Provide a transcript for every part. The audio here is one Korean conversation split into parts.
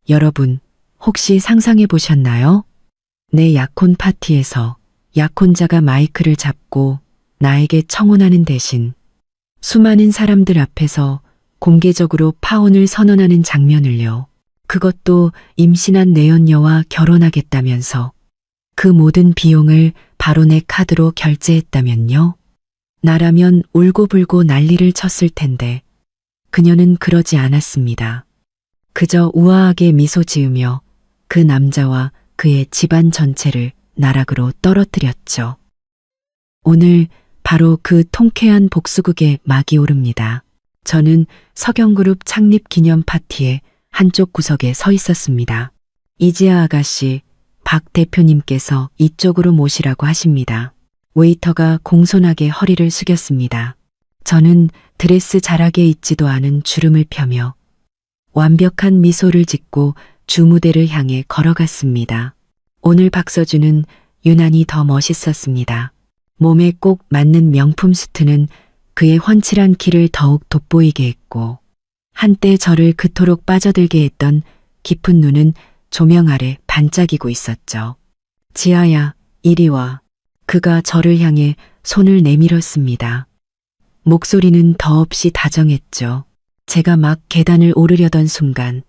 여러분, 혹시 상상해 보셨나요? 내 약혼 파티에서 약혼자가 마이크를 잡고 나에게 청혼하는 대신 수많은 사람들 앞에서 공개적으로 파혼을 선언하는 장면을요. 그것도 임신한 내연녀와 결혼하겠다면서 그 모든 비용을 바로 내 카드로 결제했다면요. 나라면 울고불고 난리를 쳤을 텐데 그녀는 그러지 않았습니다. 그저 우아하게 미소 지으며 그 남자와 그의 집안 전체를 나락으로 떨어뜨렸죠. 오늘 바로 그 통쾌한 복수극의 막이 오릅니다. 저는 석영그룹 창립 기념 파티의 한쪽 구석에 서 있었습니다. 이지아 아가씨, 박 대표님께서 이쪽으로 모시라고 하십니다. 웨이터가 공손하게 허리를 숙였습니다. 저는 드레스 자락에 있지도 않은 주름을 펴며 완벽한 미소를 짓고 주무대를 향해 걸어갔습니다. 오늘 박서준은 유난히 더 멋있었습니다. 몸에 꼭 맞는 명품 수트는 그의 훤칠한 키를 더욱 돋보이게 했고 한때 저를 그토록 빠져들게 했던 깊은 눈은 조명 아래 반짝이고 있었죠. 지아야, 이리 와. 그가 저를 향해 손을 내밀었습니다. 목소리는 더없이 다정했죠. 제가 막 계단을 오르려던 순간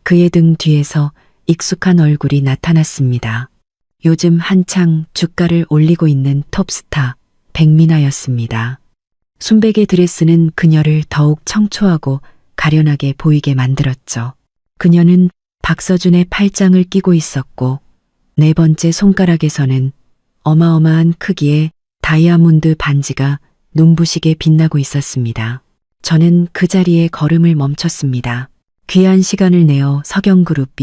그의 등 뒤에서 익숙한 얼굴이 나타났습니다. 요즘 한창 주가를 올리고 있는 톱스타 백미나였습니다. 순백의 드레스는 그녀를 더욱 청초하고 가련하게 보이게 만들었죠. 그녀는 박서준의 팔짱을 끼고 있었고 네 번째 손가락에서는 어마어마한 크기의 다이아몬드 반지가 눈부시게 빛나고 있었습니다. 저는 그 자리에 걸음을 멈췄습니다. 귀한 시간을 내어 석영그룹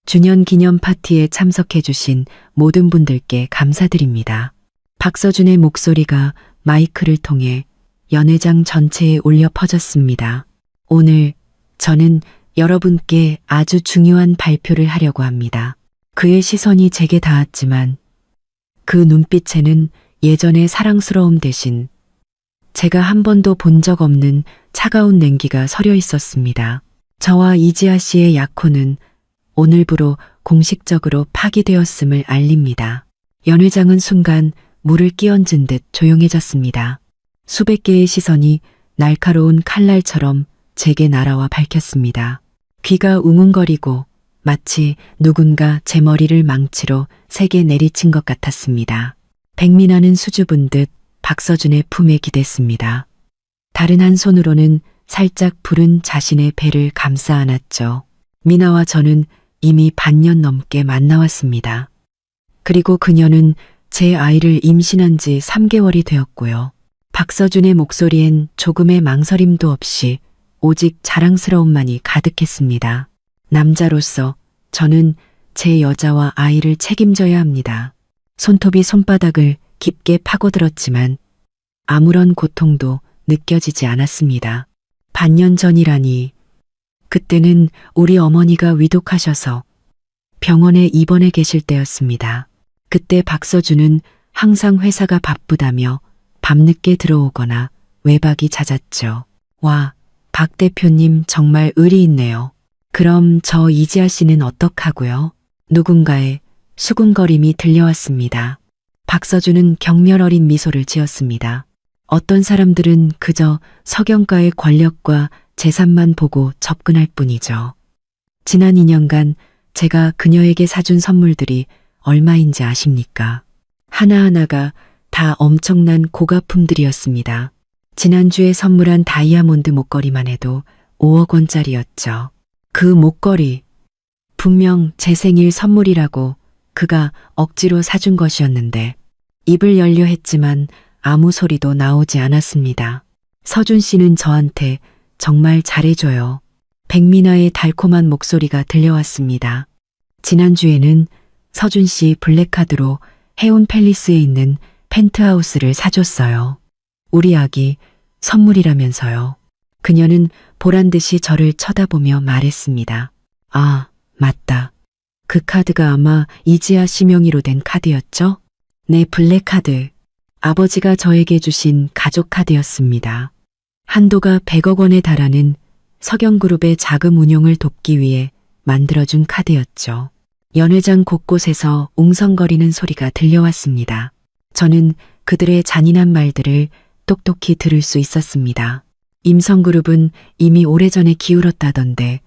20주년 기념 파티에 참석해 주신 모든 분들께 감사드립니다. 박서준의 목소리가 마이크를 통해 연회장 전체에 울려 퍼졌습니다. 오늘 저는 여러분께 아주 중요한 발표를 하려고 합니다. 그의 시선이 제게 닿았지만 그 눈빛에는 예전의 사랑스러움 대신 제가 한 번도 본 적 없는 차가운 냉기가 서려 있었습니다. 저와 이지아 씨의 약혼은 오늘부로 공식적으로 파기되었음을 알립니다. 연회장은 순간 물을 끼얹은 듯 조용해졌습니다. 수백 개의 시선이 날카로운 칼날처럼 제게 날아와 밝혔습니다. 귀가 웅웅거리고 마치 누군가 제 머리를 망치로 세게 내리친 것 같았습니다. 백미나는 수줍은 듯 박서준의 품에 기댔습니다. 다른 한 손으로는 살짝 부른 자신의 배를 감싸 안았죠. 미나와 저는 이미 반년 넘게 만나왔습니다. 그리고 그녀는 제 아이를 임신한 지 3개월이 되었고요. 박서준의 목소리엔 조금의 망설임도 없이 오직 자랑스러움만이 가득했습니다. 남자로서 저는 제 여자와 아이를 책임져야 합니다. 손톱이 손바닥을 깊게 파고들었지만 아무런 고통도 느껴지지 않았습니다. 반년 전이라니 그때는 우리 어머니가 위독하셔서 병원에 입원해 계실 때였습니다. 그때 박서준은 항상 회사가 바쁘다며 밤늦게 들어오거나 외박이 잦았죠. 와, 박 대표님 정말 의리 있네요. 그럼 저 이지아 씨는 어떡하고요? 누군가의 수군거림이 들려왔습니다. 박서준은 경멸 어린 미소를 지었습니다. 어떤 사람들은 그저 석영가의 권력과 재산만 보고 접근할 뿐이죠. 지난 2년간 제가 그녀에게 사준 선물들이 얼마인지 아십니까? 하나하나가 다 엄청난 고가품들이었습니다. 지난주에 선물한 다이아몬드 목걸이만 해도 5억 원짜리였죠. 그 목걸이, 분명 제 생일 선물이라고 그가 억지로 사준 것이었는데 입을 열려 했지만 아무 소리도 나오지 않았습니다. 서준 씨는 저한테 정말 잘해줘요. 백미나의 달콤한 목소리가 들려왔습니다. 지난주에는 서준 씨 블랙카드로 해운 팰리스에 있는 펜트하우스를 사줬어요. 우리 아기 선물이라면서요. 그녀는 보란듯이 저를 쳐다보며 말했습니다. 아, 맞다. 그 카드가 아마 이지아 씨 명의로 된 카드였죠? 네, 블랙카드. 아버지가 저에게 주신 가족 카드였습니다. 한도가 100억 원에 달하는 석영그룹의 자금 운용을 돕기 위해 만들어준 카드였죠. 연회장 곳곳에서 웅성거리는 소리가 들려왔습니다. 저는 그들의 잔인한 말들을 똑똑히 들을 수 있었습니다. 임성그룹은 이미 오래전에 기울었다던데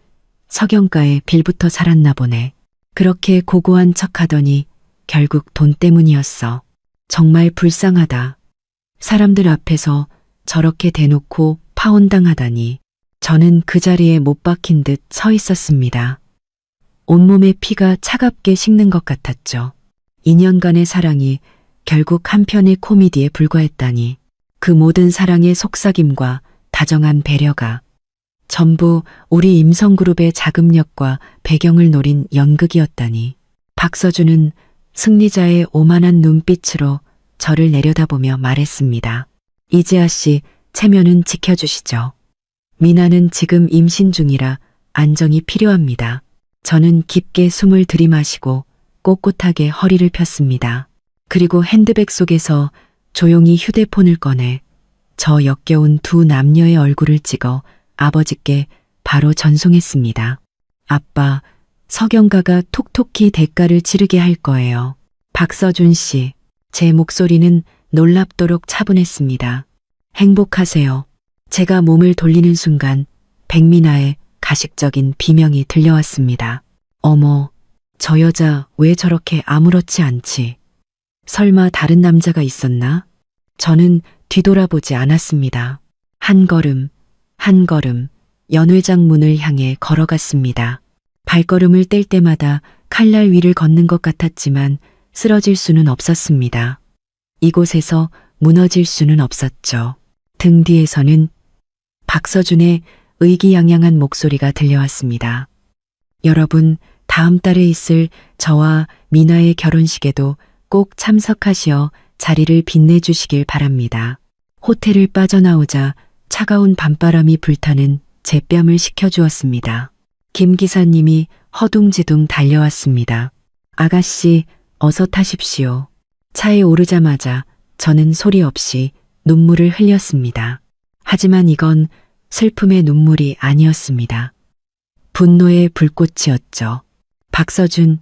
석영가에 빌부터 살았나 보네. 그렇게 고고한 척하더니 결국 돈 때문이었어. 정말 불쌍하다. 사람들 앞에서 저렇게 대놓고 파혼당하다니. 저는 그 자리에 못 박힌 듯 서 있었습니다. 온몸에 피가 차갑게 식는 것 같았죠. 2년간의 사랑이 결국 한 편의 코미디에 불과했다니. 그 모든 사랑의 속삭임과 다정한 배려가 전부 우리 임성그룹의 자금력과 배경을 노린 연극이었다니. 박서준은 승리자의 오만한 눈빛으로 저를 내려다보며 말했습니다. 이재하 씨, 체면은 지켜주시죠. 미나는 지금 임신 중이라 안정이 필요합니다. 저는 깊게 숨을 들이마시고 꼿꼿하게 허리를 폈습니다. 그리고 핸드백 속에서 조용히 휴대폰을 꺼내 저 역겨운 두 남녀의 얼굴을 찍어 아버지께 바로 전송했습니다. 아빠, 석영가가 톡톡히 대가를 치르게 할 거예요. 박서준 씨, 제 목소리는 놀랍도록 차분했습니다. 행복하세요. 제가 몸을 돌리는 순간 백미나의 가식적인 비명이 들려왔습니다. 어머, 저 여자 왜 저렇게 아무렇지 않지? 설마 다른 남자가 있었나? 저는 뒤돌아보지 않았습니다. 한 걸음, 한 걸음 연회장 문을 향해 걸어갔습니다. 발걸음을 뗄 때마다 칼날 위를 걷는 것 같았지만 쓰러질 수는 없었습니다. 이곳에서 무너질 수는 없었죠. 등 뒤에서는 박서준의 의기양양한 목소리가 들려왔습니다. 여러분, 다음 달에 있을 저와 미나의 결혼식에도 꼭 참석하시어 자리를 빛내주시길 바랍니다. 호텔을 빠져나오자 차가운 밤바람이 불타는 제 뺨을 식혀주었습니다. 김 기사님이 허둥지둥 달려왔습니다. 아가씨, 어서 타십시오. 차에 오르자마자 저는 소리 없이 눈물을 흘렸습니다. 하지만 이건 슬픔의 눈물이 아니었습니다. 분노의 불꽃이었죠. 박서준,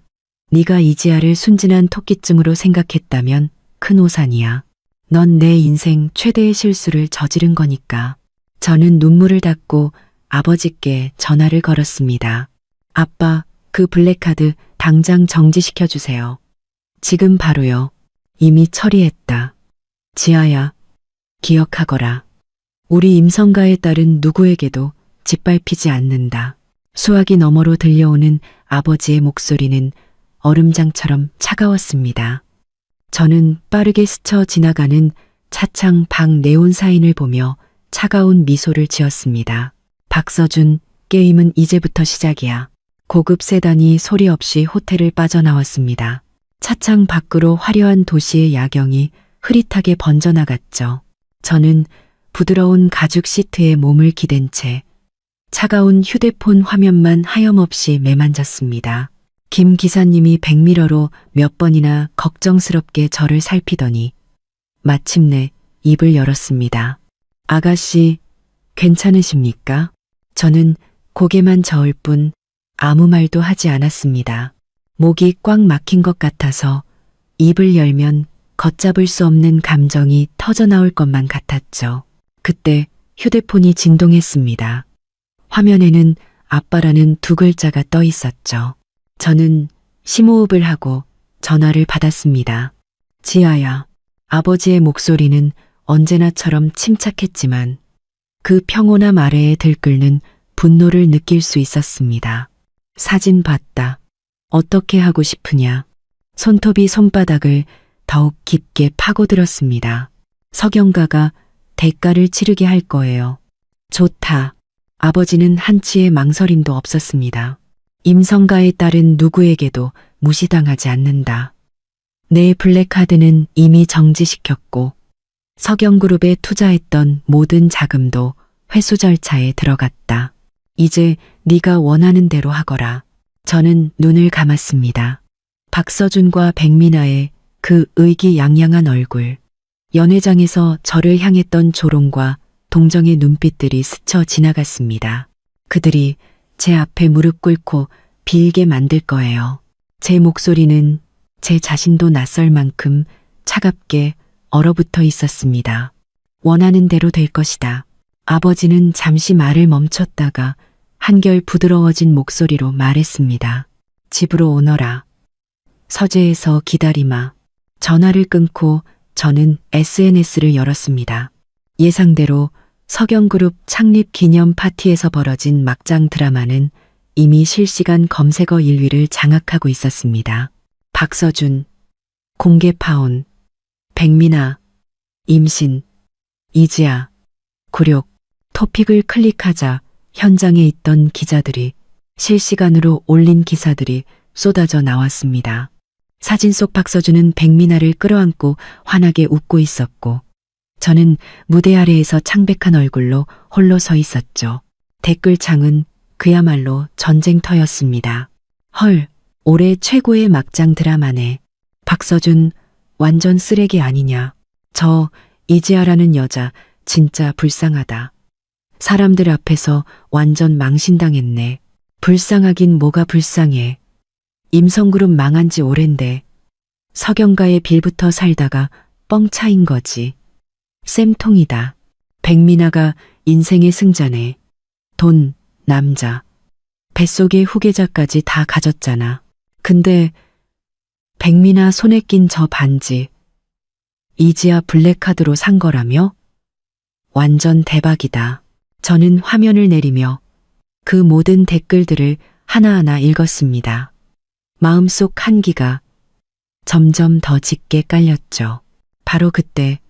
네가 이지아를 순진한 토끼쯤으로 생각했다면 큰 오산이야. 넌 내 인생 최대의 실수를 저지른 거니까. 저는 눈물을 닦고 아버지께 전화를 걸었습니다. 아빠, 그 블랙카드 당장 정지시켜주세요. 지금 바로요. 이미 처리했다. 지아야, 기억하거라. 우리 임성가의 딸은 누구에게도 짓밟히지 않는다. 수화기 너머로 들려오는 아버지의 목소리는 얼음장처럼 차가웠습니다. 저는 빠르게 스쳐 지나가는 차창 방 네온 사인을 보며 차가운 미소를 지었습니다. 박서준, 게임은 이제부터 시작이야. 고급 세단이 소리 없이 호텔을 빠져나왔습니다. 차창 밖으로 화려한 도시의 야경이 흐릿하게 번져나갔죠. 저는 부드러운 가죽 시트에 몸을 기댄 채 차가운 휴대폰 화면만 하염없이 매만졌습니다. 김 기사님이 백미러로 몇 번이나 걱정스럽게 저를 살피더니 마침내 입을 열었습니다. 아가씨, 괜찮으십니까? 저는 고개만 저을 뿐 아무 말도 하지 않았습니다. 목이 꽉 막힌 것 같아서 입을 열면 걷잡을 수 없는 감정이 터져나올 것만 같았죠. 그때 휴대폰이 진동했습니다. 화면에는 아빠라는 두 글자가 떠 있었죠. 저는 심호흡을 하고 전화를 받았습니다. 지아야. 아버지의 목소리는 언제나처럼 침착했지만 그 평온함 아래에 들끓는 분노를 느낄 수 있었습니다. 사진 봤다. 어떻게 하고 싶으냐. 손톱이 손바닥을 더욱 깊게 파고들었습니다. 석영가가 대가를 치르게 할 거예요. 좋다. 아버지는 한치의 망설임도 없었습니다. 임성가의 딸은 누구에게도 무시당하지 않는다. 내 블랙카드는 이미 정지시켰고 석영그룹에 투자했던 모든 자금도 회수 절차에 들어갔다. 이제 네가 원하는 대로 하거라. 저는 눈을 감았습니다. 박서준과 백미나의 그 의기양양한 얼굴, 연회장에서 저를 향했던 조롱과 동정의 눈빛들이 스쳐 지나갔습니다. 그들이 제 앞에 무릎 꿇고 빌게 만들 거예요. 제 목소리는 제 자신도 낯설 만큼 차갑게 얼어붙어 있었습니다. 원하는 대로 될 것이다. 아버지는 잠시 말을 멈췄다가 한결 부드러워진 목소리로 말했습니다. 집으로 오너라. 서재에서 기다리마. 전화를 끊고 저는 SNS를 열었습니다. 예상대로 서경그룹 창립 기념 파티에서 벌어진 막장 드라마는 이미 실시간 검색어 1위를 장악하고 있었습니다. 박서준, 공개 파혼, 백민아, 임신, 이지아, 굴욕, 토픽을 클릭하자 현장에 있던 기자들이 실시간으로 올린 기사들이 쏟아져 나왔습니다. 사진 속 박서준은 백민아를 끌어안고 환하게 웃고 있었고 저는 무대 아래에서 창백한 얼굴로 홀로 서 있었죠. 댓글창은 그야말로 전쟁터였습니다. 헐, 올해 최고의 막장 드라마네. 박서준 완전 쓰레기 아니냐. 저 이지아라는 여자 진짜 불쌍하다. 사람들 앞에서 완전 망신당했네. 불쌍하긴 뭐가 불쌍해. 임성그룹 망한 지 오랜데 서경가의 빌부터 살다가 뻥 차인 거지. 쌤통이다. 백민아가 인생의 승자네. 돈, 남자, 뱃속의 후계자까지 다 가졌잖아. 근데 백민아 손에 낀 저 반지 이지아 블랙카드로 산 거라며? 완전 대박이다. 저는 화면을 내리며 그 모든 댓글들을 하나하나 읽었습니다. 마음속 한기가 점점 더 짙게 깔렸죠. 바로 그때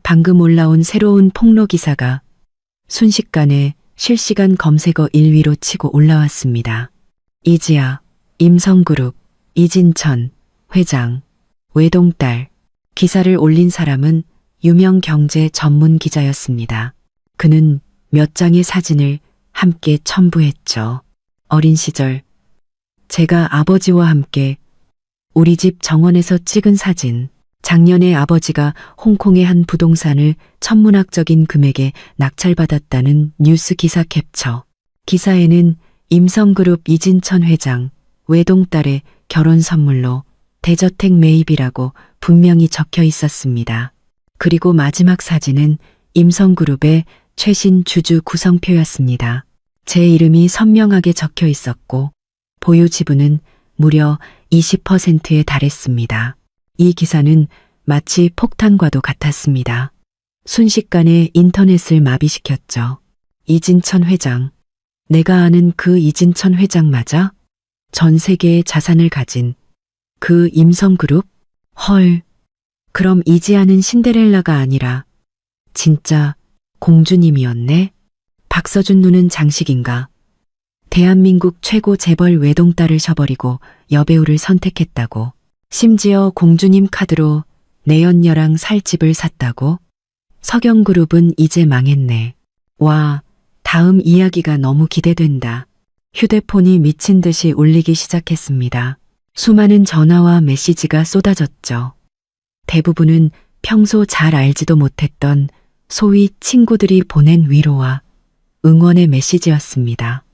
방금 올라온 새로운 폭로 기사가 순식간에 실시간 검색어 1위로 치고 올라왔습니다. 이지아, 임성그룹, 이진천, 회장, 외동딸. 기사를 올린 사람은 유명 경제 전문 기자였습니다. 그는 몇 장의 사진을 함께 첨부했죠. 어린 시절 제가 아버지와 함께 우리 집 정원에서 찍은 사진. 작년에 아버지가 홍콩의 한 부동산을 천문학적인 금액에 낙찰받았다는 뉴스 기사 캡처. 기사에는 임성그룹 이진천 회장, 외동딸의 결혼 선물로 대저택 매입이라고 분명히 적혀 있었습니다. 그리고 마지막 사진은 임성그룹의 최신 주주 구성표였습니다. 제 이름이 선명하게 적혀 있었고 보유 지분은 무려 20%에 달했습니다. 이 기사는 마치 폭탄과도 같았습니다. 순식간에 인터넷을 마비시켰죠. 이진천 회장. 내가 아는 그 이진천 회장 맞아? 전 세계의 자산을 가진 그 임성그룹? 헐. 그럼 이지아는 신데렐라가 아니라 진짜 공주님이었네? 박서준 눈은 장식인가? 대한민국 최고 재벌 외동딸을 셔버리고 여배우를 선택했다고. 심지어 공주님 카드로 내연녀랑 살 집을 샀다고? 서경그룹은 이제 망했네. 와, 다음 이야기가 너무 기대된다. 휴대폰이 미친 듯이 울리기 시작했습니다. 수많은 전화와 메시지가 쏟아졌죠. 대부분은 평소 잘 알지도 못했던 소위 친구들이 보낸 위로와 응원의 메시지였습니다.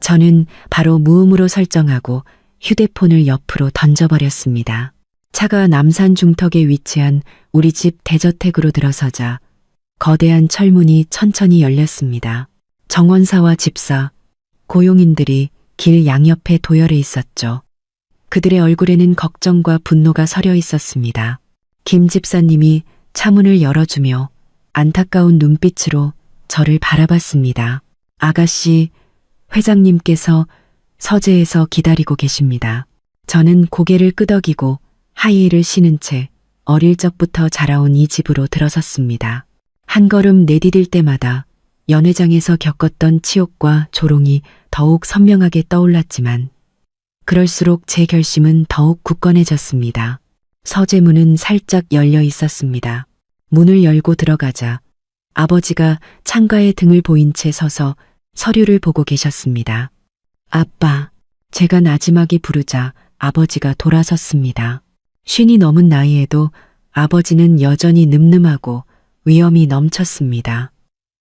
저는 바로 무음으로 설정하고 휴대폰을 옆으로 던져버렸습니다. 차가 남산 중턱에 위치한 우리 집 대저택으로 들어서자 거대한 철문이 천천히 열렸습니다. 정원사와 집사, 고용인들이 길 양옆에 도열해 있었죠. 그들의 얼굴에는 걱정과 분노가 서려 있었습니다. 김 집사님이 차문을 열어주며 안타까운 눈빛으로 저를 바라봤습니다. 아가씨, 회장님께서 서재에서 기다리고 계십니다. 저는 고개를 끄덕이고 하이힐을 신은 채 어릴 적부터 자라온 이 집으로 들어섰습니다. 한 걸음 내디딜 때마다 연회장에서 겪었던 치욕과 조롱이 더욱 선명하게 떠올랐지만 그럴수록 제 결심은 더욱 굳건해졌습니다. 서재문은 살짝 열려 있었습니다. 문을 열고 들어가자 아버지가 창가에 등을 보인 채 서서 서류를 보고 계셨습니다. 아빠, 제가 나지막이 부르자 아버지가 돌아섰습니다. 50이 넘은 나이에도 아버지는 여전히 늠름하고 위엄이 넘쳤습니다.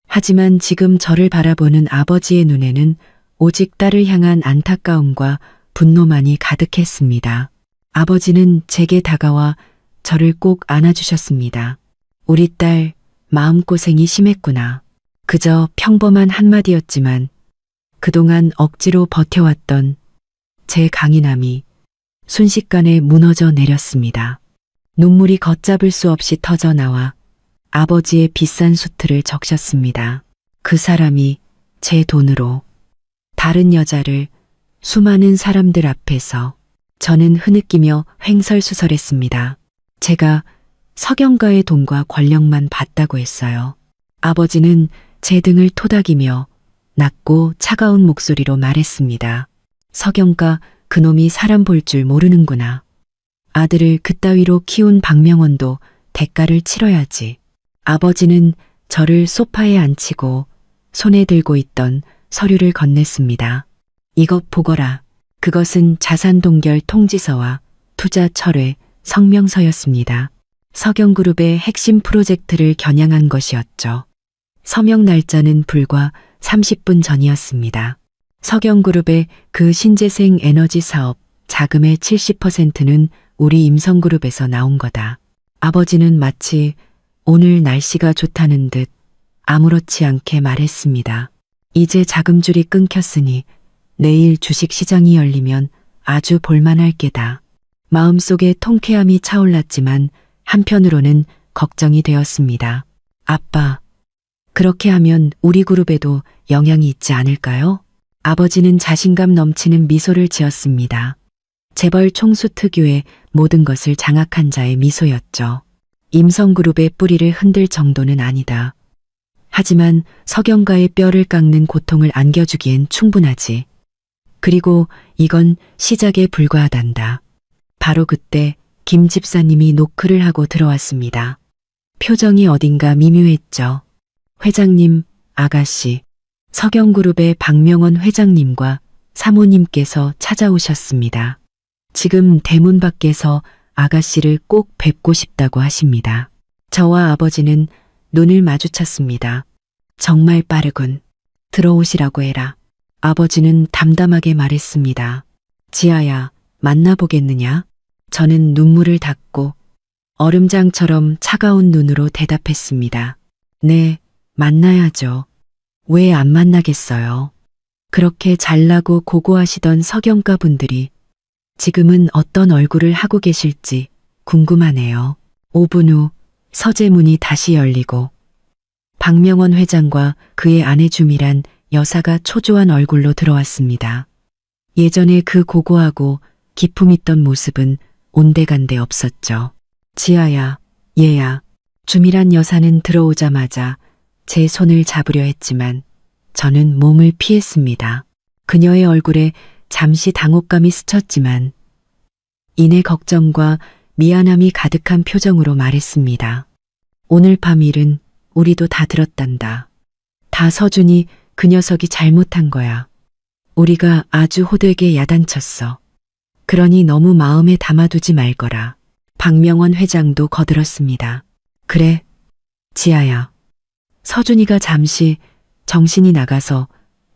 하지만 지금 저를 바라보는 아버지의 눈에는 오직 딸을 향한 안타까움과 분노만이 가득했습니다. 아버지는 제게 다가와 저를 꼭 안아주셨습니다. 우리 딸 마음고생이 심했구나. 그저 평범한 한마디였지만 그동안 억지로 버텨왔던 제 강인함이 순식간에 무너져 내렸습니다. 눈물이 걷잡을 수 없이 터져 나와 아버지의 비싼 수트를 적셨습니다. 그 사람이 제 돈으로 다른 여자를 수많은 사람들 앞에서 저는 흐느끼며 횡설수설했습니다. 제가 석영가의 돈과 권력만 봤다고 했어요. 아버지는 제 등을 토닥이며 낮고 차가운 목소리로 말했습니다. 석영가 그놈이 사람 볼 줄 모르는구나. 아들을 그따위로 키운 박명원도 대가를 치러야지. 아버지는 저를 소파에 앉히고 손에 들고 있던 서류를 건넸습니다. 이것 보거라. 그것은 자산동결 통지서와 투자 철회 성명서였습니다. 석영그룹의 핵심 프로젝트를 겨냥한 것이었죠. 서명 날짜는 불과 30분 전이었습니다. 석영그룹의 그 신재생 에너지 사업 자금의 70%는 우리 임성그룹에서 나온 거다. 아버지는 마치 오늘 날씨가 좋다는 듯 아무렇지 않게 말했습니다. 이제 자금줄이 끊겼으니 내일 주식시장이 열리면 아주 볼만할 게다. 마음속에 통쾌함이 차올랐지만 한편으로는 걱정이 되었습니다. 아빠, 그렇게 하면 우리 그룹에도 영향이 있지 않을까요? 아버지는 자신감 넘치는 미소를 지었습니다. 재벌 총수 특유의 모든 것을 장악한 자의 미소였죠. 임성그룹의 뿌리를 흔들 정도는 아니다. 하지만 석영가의 뼈를 깎는 고통을 안겨주기엔 충분하지. 그리고 이건 시작에 불과하단다. 바로 그때 김 집사님이 노크를 하고 들어왔습니다. 표정이 어딘가 미묘했죠. 회장님, 아가씨, 석영그룹의 박명원 회장님과 사모님께서 찾아오셨습니다. 지금 대문 밖에서 아가씨를 꼭 뵙고 싶다고 하십니다. 저와 아버지는 눈을 마주쳤습니다. 정말 빠르군. 들어오시라고 해라. 아버지는 담담하게 말했습니다. 지아야, 만나보겠느냐? 저는 눈물을 닦고 얼음장처럼 차가운 눈으로 대답했습니다. 네, 만나야죠. 왜 안 만나겠어요? 그렇게 잘나고 고고하시던 석영가 분들이 지금은 어떤 얼굴을 하고 계실지 궁금하네요. 5분 후 서재문이 다시 열리고 박명원 회장과 그의 아내 주미란 여사가 초조한 얼굴로 들어왔습니다. 예전에 그 고고하고 기품 있던 모습은 온데간데 없었죠. 지아야, 얘야. 주미란 여사는 들어오자마자 제 손을 잡으려 했지만 저는 몸을 피했습니다. 그녀의 얼굴에 잠시 당혹감이 스쳤지만 이내 걱정과 미안함이 가득한 표정으로 말했습니다. 오늘 밤 일은 우리도 다 들었단다. 다 서준이 그 녀석이 잘못한 거야. 우리가 아주 호되게 야단쳤어. 그러니 너무 마음에 담아두지 말거라. 박명원 회장도 거들었습니다. 그래, 지아야. 서준이가 잠시 정신이 나가서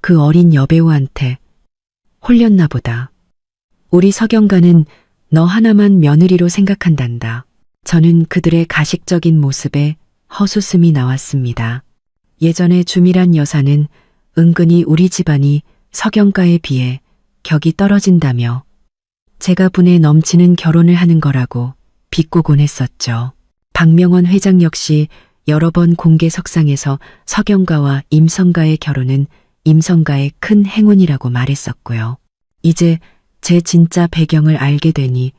그 어린 여배우한테 홀렸나 보다. 우리 석영가는 너 하나만 며느리로 생각한단다. 저는 그들의 가식적인 모습에 헛웃음이 나왔습니다. 예전에 주미란 여사는 은근히 우리 집안이 석영가에 비해 격이 떨어진다며 제가 분에 넘치는 결혼을 하는 거라고 비꼬곤 했었죠. 박명원 회장 역시 여러 번 공개석상에서 석영가와 임성가의 결혼은 임성가의 큰 행운이라고 말했었고요. 이제 제 진짜 배경을 알게 되니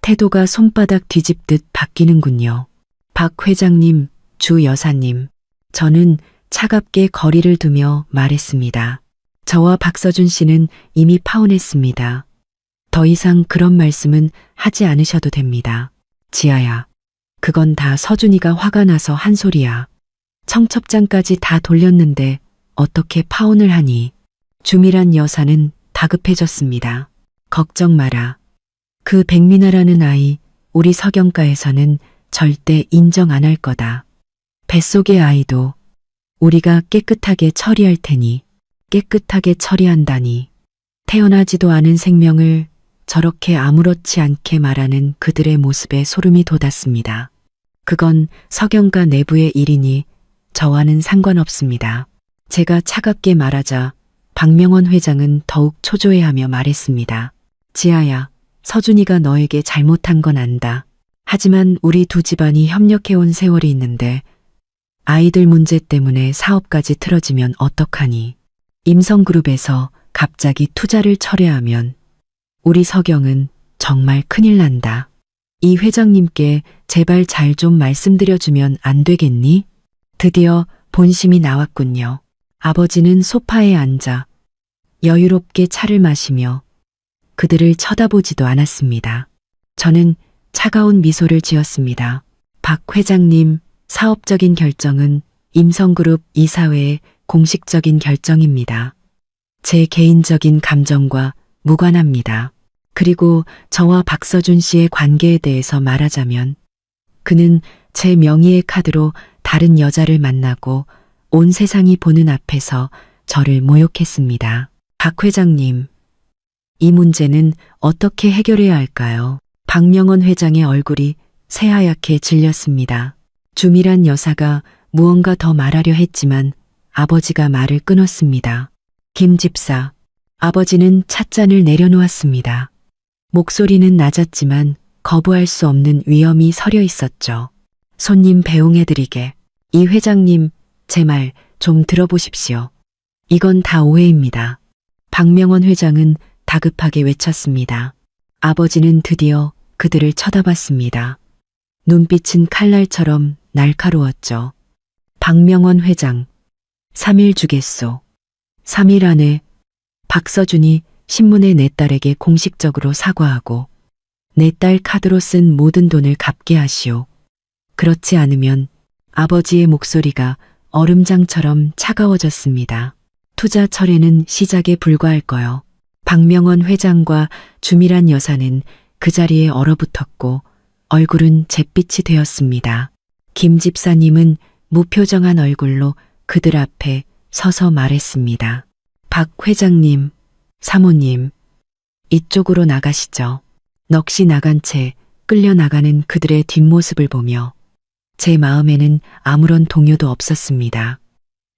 태도가 손바닥 뒤집듯 바뀌는군요. 박 회장님, 주 여사님, 저는 차갑게 거리를 두며 말했습니다. 저와 박서준 씨는 이미 파혼했습니다. 더 이상 그런 말씀은 하지 않으셔도 됩니다. 지아야, 그건 다 서준이가 화가 나서 한 소리야. 청첩장까지 다 돌렸는데 어떻게 파혼을 하니? 주미란 여사는 다급해졌습니다. 걱정 마라. 그 백민아라는 아이 우리 석영가에서는 절대 인정 안 할 거다. 뱃속의 아이도 우리가 깨끗하게 처리할 테니 깨끗하게 처리한다니. 태어나지도 않은 생명을 저렇게 아무렇지 않게 말하는 그들의 모습에 소름이 돋았습니다. 그건 석영가 내부의 일이니 저와는 상관없습니다. 제가 차갑게 말하자 박명원 회장은 더욱 초조해하며 말했습니다. 지아야, 서준이가 너에게 잘못한 건 안다. 하지만 우리 두 집안이 협력해온 세월이 있는데 아이들 문제 때문에 사업까지 틀어지면 어떡하니? 임성그룹에서 갑자기 투자를 철회하면 우리 석영은 정말 큰일 난다. 이 회장님께 제발 잘 좀 말씀드려주면 안 되겠니? 드디어 본심이 나왔군요. 아버지는 소파에 앉아 여유롭게 차를 마시며 그들을 쳐다보지도 않았습니다. 저는 차가운 미소를 지었습니다. 박 회장님, 사업적인 결정은 임성그룹 이사회의 공식적인 결정입니다. 제 개인적인 감정과 무관합니다. 그리고 저와 박서준 씨의 관계에 대해서 말하자면 그는 제 명의의 카드로 다른 여자를 만나고 온 세상이 보는 앞에서 저를 모욕했습니다. 박 회장님, 이 문제는 어떻게 해결해야 할까요? 박명원 회장의 얼굴이 새하얗게 질렸습니다. 주미란 여사가 무언가 더 말하려 했지만 아버지가 말을 끊었습니다. 김 집사, 아버지는 찻잔을 내려놓았습니다. 목소리는 낮았지만 거부할 수 없는 위엄이 서려 있었죠. 손님 배웅해드리게. 이 회장님, 제 말 좀 들어보십시오. 이건 다 오해입니다. 박명원 회장은 다급하게 외쳤습니다. 아버지는 드디어 그들을 쳐다봤습니다. 눈빛은 칼날처럼 날카로웠죠. 박명원 회장, 3일 주겠소. 3일 안에 박서준이 신문에 내 딸에게 공식적으로 사과하고 내 딸 카드로 쓴 모든 돈을 갚게 하시오. 그렇지 않으면 아버지의 목소리가 얼음장처럼 차가워졌습니다. 투자 철회는 시작에 불과할 거요. 박명원 회장과 주미란 여사는 그 자리에 얼어붙었고 얼굴은 잿빛이 되었습니다. 김 집사님은 무표정한 얼굴로 그들 앞에 서서 말했습니다. 박 회장님, 사모님, 이쪽으로 나가시죠. 넋이 나간 채 끌려나가는 그들의 뒷모습을 보며 제 마음에는 아무런 동요도 없었습니다.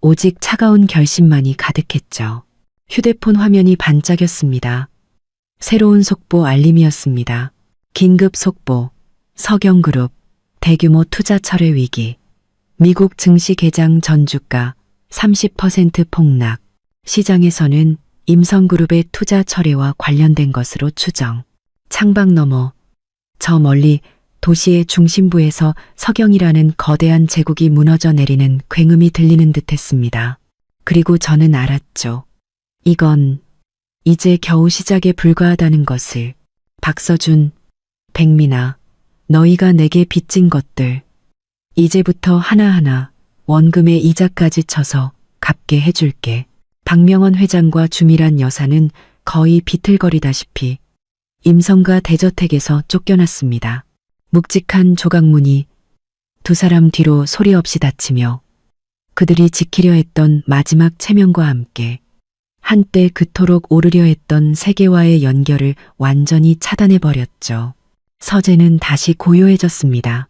오직 차가운 결심만이 가득했죠. 휴대폰 화면이 반짝였습니다. 새로운 속보 알림이었습니다. 긴급 속보, 석영그룹, 대규모 투자 철회 위기, 미국 증시 개장 전 주가 30% 폭락, 시장에서는 임성그룹의 투자 철회와 관련된 것으로 추정. 창밖 너머, 저 멀리 도시의 중심부에서 석영이라는 거대한 제국이 무너져 내리는 굉음이 들리는 듯했습니다. 그리고 저는 알았죠. 이건 이제 겨우 시작에 불과하다는 것을. 박서준, 백민아, 너희가 내게 빚진 것들 이제부터 하나하나 원금의 이자까지 쳐서 갚게 해줄게. 박명원 회장과 주미란 여사는 거의 비틀거리다시피 임성가 대저택에서 쫓겨났습니다. 묵직한 조각문이 두 사람 뒤로 소리 없이 닫히며 그들이 지키려 했던 마지막 체면과 함께 한때 그토록 오르려 했던 세계와의 연결을 완전히 차단해버렸죠. 서재는 다시 고요해졌습니다.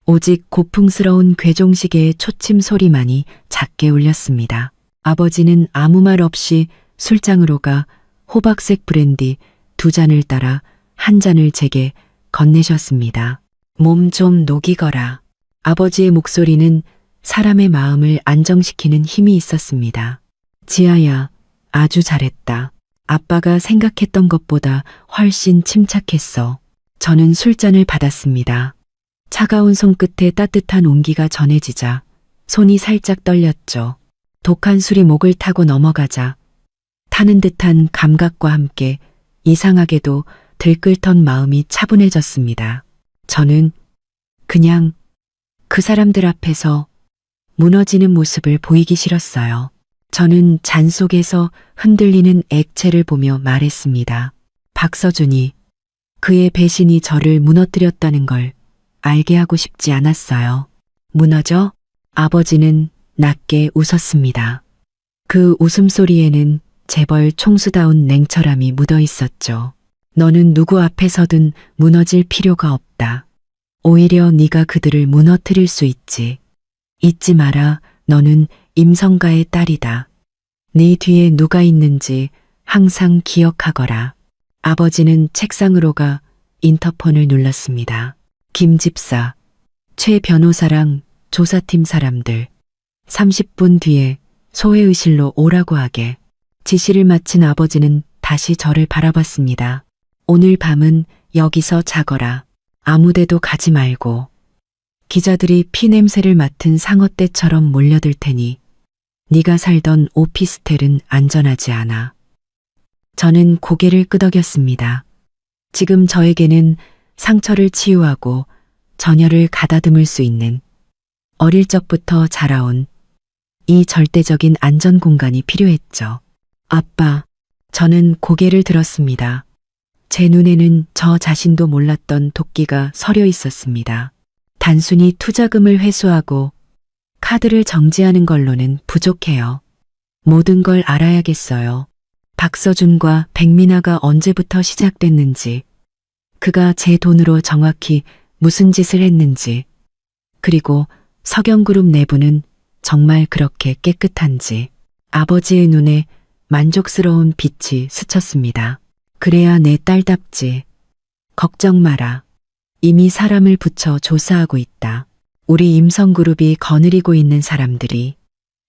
오직 고풍스러운 괴종시계의 초침 소리만이 작게 울렸습니다. 아버지는 아무 말 없이 술장으로 가 호박색 브랜디 2잔을 따라 한 잔을 제게 건네셨습니다. 몸 좀 녹이거라. 아버지의 목소리는 사람의 마음을 안정시키는 힘이 있었습니다. 지아야, 아주 잘했다. 아빠가 생각했던 것보다 훨씬 침착했어. 저는 술잔을 받았습니다. 차가운 손끝에 따뜻한 온기가 전해지자 손이 살짝 떨렸죠. 독한 술이 목을 타고 넘어가자 타는 듯한 감각과 함께 이상하게도 들끓던 마음이 차분해졌습니다. 저는 그냥 그 사람들 앞에서 무너지는 모습을 보이기 싫었어요. 저는 잔 속에서 흔들리는 액체를 보며 말했습니다. 박서준이 그의 배신이 저를 무너뜨렸다는 걸 알게 하고 싶지 않았어요. 무너져? 아버지는 낮게 웃었습니다. 그 웃음소리에는 재벌 총수다운 냉철함이 묻어 있었죠. 너는 누구 앞에서든 무너질 필요가 없다. 오히려 네가 그들을 무너뜨릴 수 있지. 잊지 마라. 너는 임성가의 딸이다. 네 뒤에 누가 있는지 항상 기억하거라. 아버지는 책상으로 가 인터폰을 눌렀습니다. 김 집사, 최 변호사랑 조사팀 사람들 30분 뒤에 소회의실로 오라고 하게. 지시를 마친 아버지는 다시 저를 바라봤습니다. 오늘 밤은 여기서 자거라. 아무데도 가지 말고. 기자들이 피냄새를 맡은 상어떼처럼 몰려들 테니 네가 살던 오피스텔은 안전하지 않아. 저는 고개를 끄덕였습니다. 지금 저에게는 상처를 치유하고 전열을 가다듬을 수 있는 어릴 적부터 자라온 이 절대적인 안전 공간이 필요했죠. 아빠, 저는 고개를 들었습니다. 제 눈에는 저 자신도 몰랐던 도끼가 서려 있었습니다. 단순히 투자금을 회수하고 카드를 정지하는 걸로는 부족해요. 모든 걸 알아야겠어요. 박서준과 백민아가 언제부터 시작됐는지, 그가 제 돈으로 정확히 무슨 짓을 했는지, 그리고 석영그룹 내부는 정말 그렇게 깨끗한지. 아버지의 눈에 만족스러운 빛이 스쳤습니다. 그래야 내 딸답지. 걱정 마라. 이미 사람을 붙여 조사하고 있다. 우리 임성그룹이 거느리고 있는 사람들이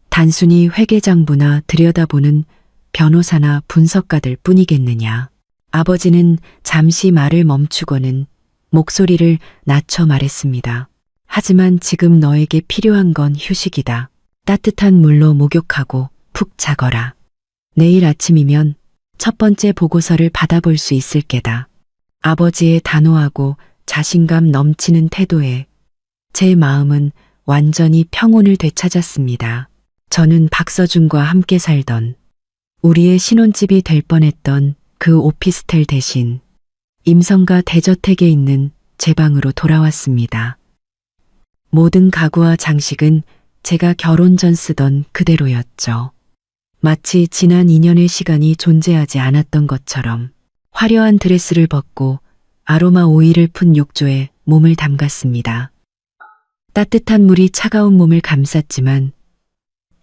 단순히 회계장부나 들여다보는 변호사나 분석가들 뿐이겠느냐. 아버지는 잠시 말을 멈추고는 목소리를 낮춰 말했습니다. 하지만 지금 너에게 필요한 건 휴식이다. 따뜻한 물로 목욕하고 푹 자거라. 내일 아침이면 첫 번째 보고서를 받아볼 수 있을 게다. 아버지의 단호하고 자신감 넘치는 태도에 제 마음은 완전히 평온을 되찾았습니다. 저는 박서준과 함께 살던 우리의 신혼집이 될 뻔했던 그 오피스텔 대신 임성가 대저택에 있는 제 방으로 돌아왔습니다. 모든 가구와 장식은 제가 결혼 전 쓰던 그대로였죠. 마치 지난 2년의 시간이 존재하지 않았던 것처럼 화려한 드레스를 벗고 아로마 오일을 푼 욕조에 몸을 담갔습니다. 따뜻한 물이 차가운 몸을 감쌌지만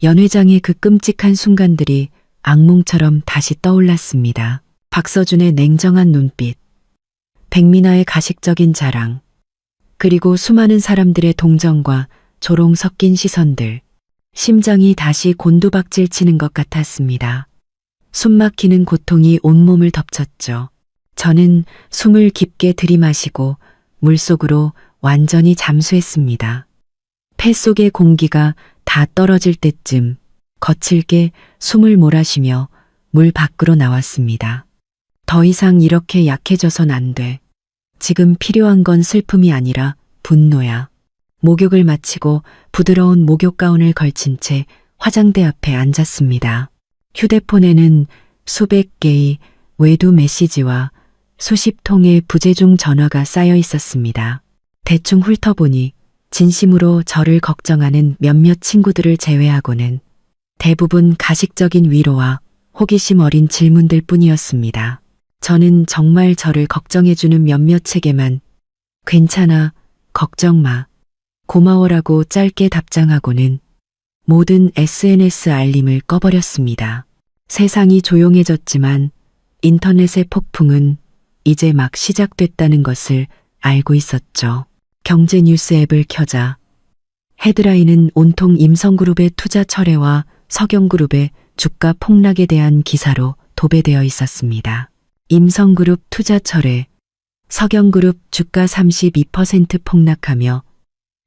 연회장의 그 끔찍한 순간들이 악몽처럼 다시 떠올랐습니다. 박서준의 냉정한 눈빛, 백민아의 가식적인 자랑, 그리고 수많은 사람들의 동정과 조롱 섞인 시선들. 심장이 다시 곤두박질 치는 것 같았습니다. 숨막히는 고통이 온몸을 덮쳤죠. 저는 숨을 깊게 들이마시고 물속으로 완전히 잠수했습니다. 폐 속의 공기가 다 떨어질 때쯤 거칠게 숨을 몰아쉬며 물 밖으로 나왔습니다. 더 이상 이렇게 약해져선 안 돼. 지금 필요한 건 슬픔이 아니라 분노야. 목욕을 마치고 부드러운 목욕 가운을 걸친 채 화장대 앞에 앉았습니다. 휴대폰에는 수백 개의 외두 메시지와 수십 통의 부재중 전화가 쌓여 있었습니다. 대충 훑어보니 진심으로 저를 걱정하는 몇몇 친구들을 제외하고는 대부분 가식적인 위로와 호기심 어린 질문들 뿐이었습니다. 저는 정말 저를 걱정해주는 몇몇에게만 괜찮아, 걱정 마, 고마워라고 짧게 답장하고는 모든 SNS 알림을 꺼버렸습니다. 세상이 조용해졌지만 인터넷의 폭풍은 이제 막 시작됐다는 것을 알고 있었죠. 경제 뉴스 앱을 켜자 헤드라인은 온통 임성그룹의 투자 철회와 석영그룹의 주가 폭락에 대한 기사로 도배되어 있었습니다. 임성그룹 투자 철회, 석영그룹 주가 32% 폭락하며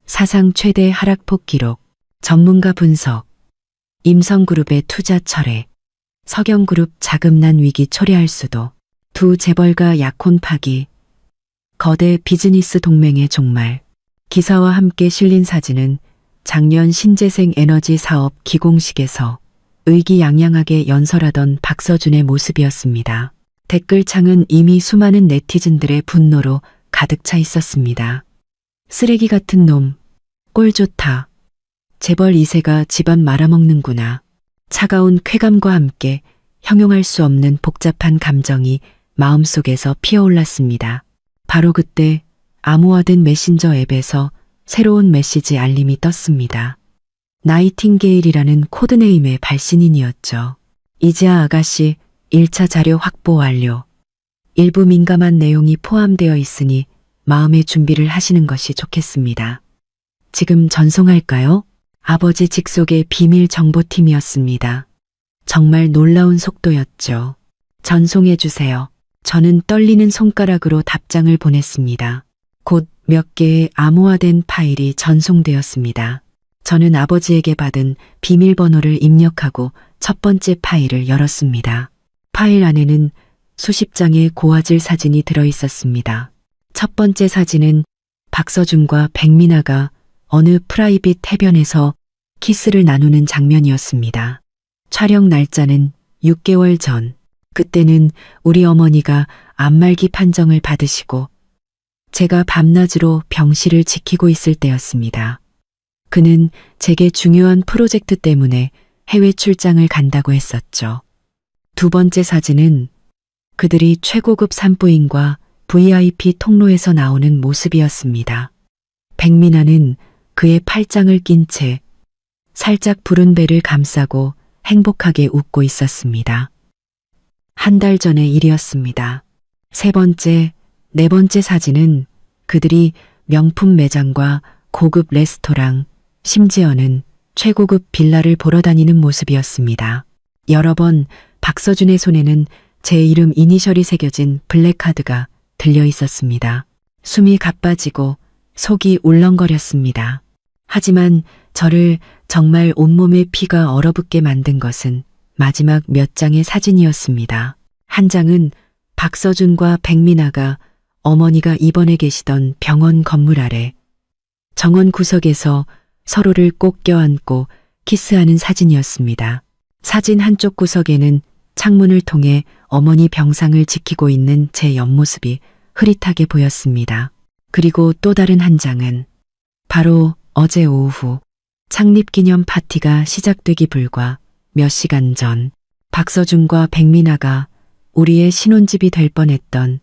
사상 최대 하락폭 기록, 전문가 분석, 임성그룹의 투자 철회, 석영그룹 자금난 위기 초래할 수도, 두 재벌가 약혼 파기, 거대 비즈니스 동맹의 종말. 기사와 함께 실린 사진은 작년 신재생 에너지 사업 기공식에서 의기양양하게 연설하던 박서준의 모습이었습니다. 댓글창은 이미 수많은 네티즌들의 분노로 가득 차 있었습니다. 쓰레기 같은 놈, 꼴 좋다. 재벌 2세가 집안 말아먹는구나. 차가운 쾌감과 함께 형용할 수 없는 복잡한 감정이 마음속에서 피어올랐습니다. 바로 그때 암호화된 메신저 앱에서 새로운 메시지 알림이 떴습니다. 나이팅게일이라는 코드네임의 발신인이었죠. 이지아 아가씨 1차 자료 확보 완료. 일부 민감한 내용이 포함되어 있으니 마음의 준비를 하시는 것이 좋겠습니다. 지금 전송할까요? 아버지 직속의 비밀 정보팀이었습니다. 정말 놀라운 속도였죠. 전송해 주세요. 저는 떨리는 손가락으로 답장을 보냈습니다. 곧 몇 개의 암호화된 파일이 전송되었습니다. 저는 아버지에게 받은 비밀번호를 입력하고 첫 번째 파일을 열었습니다. 파일 안에는 수십 장의 고화질 사진이 들어 있었습니다. 첫 번째 사진은 박서준과 백민아가 어느 프라이빗 해변에서 키스를 나누는 장면이었습니다. 촬영 날짜는 6개월 전. 그때는 우리 어머니가 암말기 판정을 받으시고 제가 밤낮으로 병실을 지키고 있을 때였습니다. 그는 제게 중요한 프로젝트 때문에 해외 출장을 간다고 했었죠. 두 번째 사진은 그들이 최고급 산부인과 VIP 통로에서 나오는 모습이었습니다. 백민아는 그의 팔짱을 낀 채 살짝 부른 배를 감싸고 행복하게 웃고 있었습니다. 한 달 전의 일이었습니다. 세 번째, 네 번째 사진은 그들이 명품 매장과 고급 레스토랑, 심지어는 최고급 빌라를 보러 다니는 모습이었습니다. 여러 번 박서준의 손에는 제 이름 이니셜이 새겨진 블랙카드가 들려 있었습니다. 숨이 가빠지고 속이 울렁거렸습니다. 하지만 저를 정말 온몸의 피가 얼어붙게 만든 것은 마지막 몇 장의 사진이었습니다. 한 장은 박서준과 백민아가 어머니가 입원해 계시던 병원 건물 아래 정원 구석에서 서로를 꼭 껴안고 키스하는 사진이었습니다. 사진 한쪽 구석에는 창문을 통해 어머니 병상을 지키고 있는 제 옆모습이 흐릿하게 보였습니다. 그리고 또 다른 한 장은 바로 어제 오후 창립기념 파티가 시작되기 불과 몇 시간 전 박서준과 백민아가 우리의 신혼집이 될 뻔했던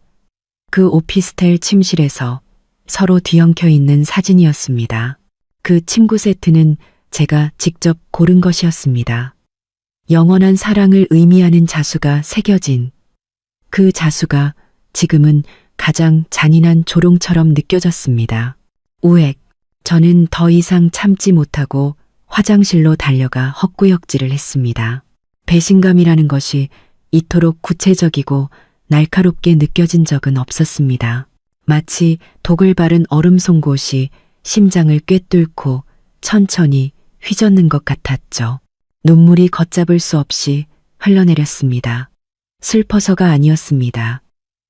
그 오피스텔 침실에서 서로 뒤엉켜 있는 사진이었습니다. 그 침구 세트는 제가 직접 고른 것이었습니다. 영원한 사랑을 의미하는 자수가 새겨진 그 자수가 지금은 가장 잔인한 조롱처럼 느껴졌습니다. 우액. 저는 더 이상 참지 못하고 화장실로 달려가 헛구역질을 했습니다. 배신감이라는 것이 이토록 구체적이고 날카롭게 느껴진 적은 없었습니다. 마치 독을 바른 얼음 송곳이 심장을 꿰뚫고 천천히 휘젓는 것 같았죠. 눈물이 걷잡을 수 없이 흘러내렸습니다. 슬퍼서가 아니었습니다.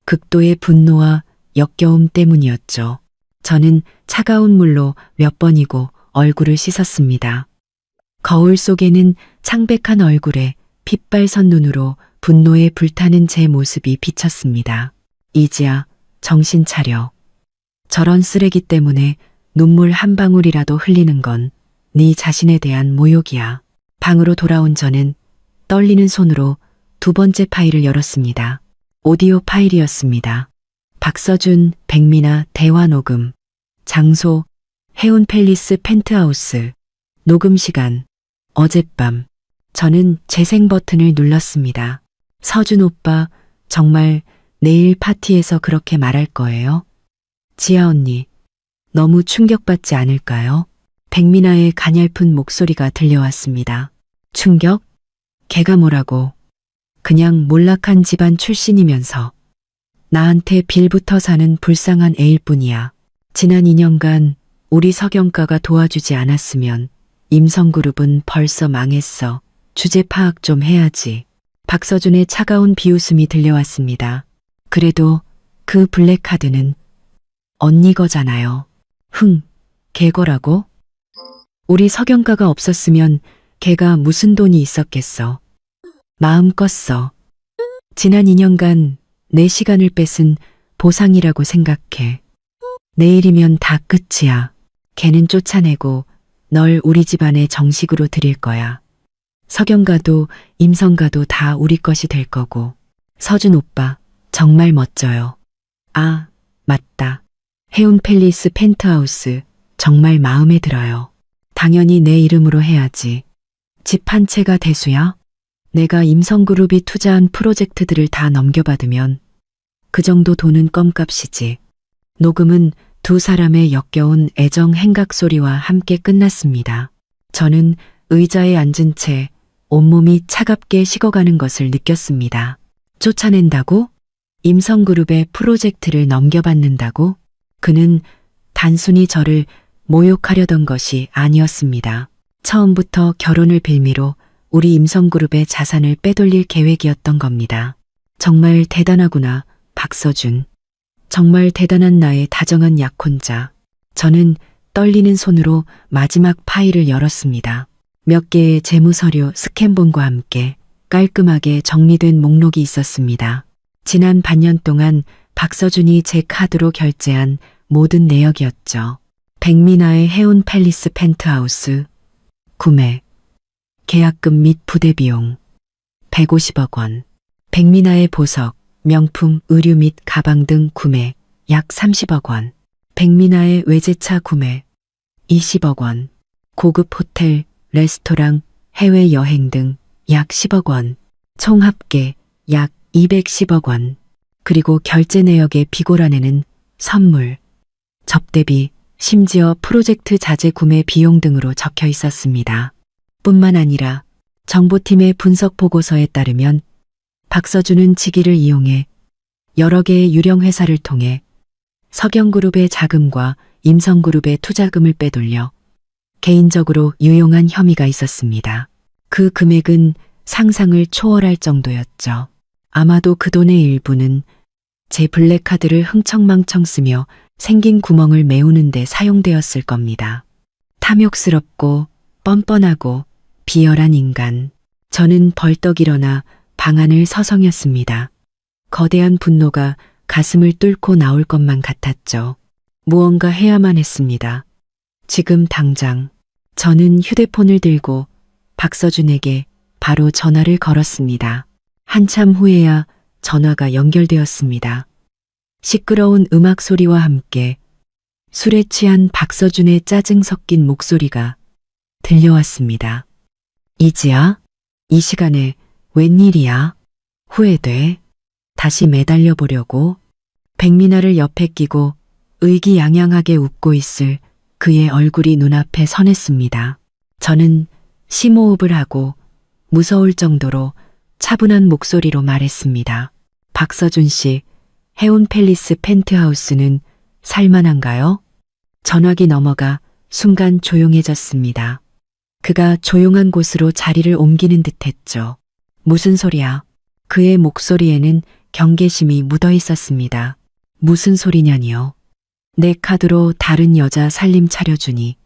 극도의 분노와 역겨움 때문이었죠. 저는 차가운 물로 몇 번이고 얼굴을 씻었습니다. 거울 속에는 창백한 얼굴에 핏발선 눈으로 분노에 불타는 제 모습이 비쳤습니다. 이지야, 정신 차려. 저런 쓰레기 때문에 눈물 한 방울이라도 흘리는 건 네 자신에 대한 모욕이야. 방으로 돌아온 저는 떨리는 손으로 두 번째 파일을 열었습니다. 오디오 파일이었습니다. 박서준, 백민아 대화 녹음. 장소, 해운 팰리스 펜트하우스. 녹음 시간, 어젯밤. 저는 재생 버튼을 눌렀습니다. 서준 오빠, 정말 내일 파티에서 그렇게 말할 거예요? 지아 언니, 너무 충격받지 않을까요? 백민아의 가냘픈 목소리가 들려왔습니다. 충격? 걔가 뭐라고? 그냥 몰락한 집안 출신이면서 나한테 빌부터 사는 불쌍한 애일 뿐이야. 지난 2년간 우리 석영가가 도와주지 않았으면 임성그룹은 벌써 망했어. 주제 파악 좀 해야지. 박서준의 차가운 비웃음이 들려왔습니다. 그래도 그 블랙카드는 언니 거잖아요. 걔 거라고? 우리 석영가가 없었으면 걔가 무슨 돈이 있었겠어. 마음 껐어. 지난 2년간 내 시간을 뺏은 보상이라고 생각해. 내일이면 다 끝이야. 걔는 쫓아내고 널 우리 집안에 정식으로 들일 거야. 석영가도 임성가도 다 우리 것이 될 거고. 서준 오빠, 정말 멋져요. 아, 맞다. 해운 팰리스 펜트하우스, 정말 마음에 들어요. 당연히 내 이름으로 해야지. 집 한 채가 대수야? 내가 임성그룹이 투자한 프로젝트들을 다 넘겨받으면 그 정도 돈은 껌값이지. 녹음은 두 사람의 역겨운 애정 행각 소리와 함께 끝났습니다. 저는 의자에 앉은 채 온몸이 차갑게 식어가는 것을 느꼈습니다. 쫓아낸다고? 임성그룹의 프로젝트를 넘겨받는다고? 그는 단순히 저를 모욕하려던 것이 아니었습니다. 처음부터 결혼을 빌미로 우리 임성그룹의 자산을 빼돌릴 계획이었던 겁니다. 정말 대단하구나, 박서준. 정말 대단한 나의 다정한 약혼자. 저는 떨리는 손으로 마지막 파일을 열었습니다. 몇 개의 재무서류 스캔본과 함께 깔끔하게 정리된 목록이 있었습니다. 지난 반년 동안 박서준이 제 카드로 결제한 모든 내역이었죠. 백미나의 해운 팰리스 펜트하우스 구매, 계약금 및 부대 비용 150억 원, 백미나의 보석, 명품, 의류 및 가방 등 구매 약 30억 원, 백미나의 외제차 구매 20억 원, 고급 호텔, 레스토랑, 해외여행 등 약 10억 원, 총 합계 약 210억 원, 그리고 결제 내역의 비고란에는 선물, 접대비, 심지어 프로젝트 자재 구매 비용 등으로 적혀 있었습니다. 뿐만 아니라 정보팀의 분석 보고서에 따르면 박서준은 직위를 이용해 여러 개의 유령 회사를 통해 석영그룹의 자금과 임성그룹의 투자금을 빼돌려 개인적으로 유용한 혐의가 있었습니다. 그 금액은 상상을 초월할 정도였죠. 아마도 그 돈의 일부는 제 블랙카드를 흥청망청 쓰며 생긴 구멍을 메우는 데 사용되었을 겁니다. 탐욕스럽고 뻔뻔하고 비열한 인간. 저는 벌떡 일어나 방 안을 서성였습니다. 거대한 분노가 가슴을 뚫고 나올 것만 같았죠. 무언가 해야만 했습니다. 지금 당장. 저는 휴대폰을 들고 박서준에게 바로 전화를 걸었습니다. 한참 후에야 전화가 연결되었습니다. 시끄러운 음악 소리와 함께 술에 취한 박서준의 짜증 섞인 목소리가 들려왔습니다. 이지야? 이 시간에 웬일이야? 후회돼? 다시 매달려 보려고? 백미나를 옆에 끼고 의기양양하게 웃고 있을 그의 얼굴이 눈앞에 선했습니다. 저는 심호흡을 하고 무서울 정도로 차분한 목소리로 말했습니다. 박서준 씨, 해운 팰리스 펜트하우스는 살만한가요? 전화기 넘어가 순간 조용해졌습니다. 그가 조용한 곳으로 자리를 옮기는 듯했죠. 무슨 소리야? 그의 목소리에는 경계심이 묻어 있었습니다. 무슨 소리냐니요? 내 카드로 다른 여자 살림 차려주니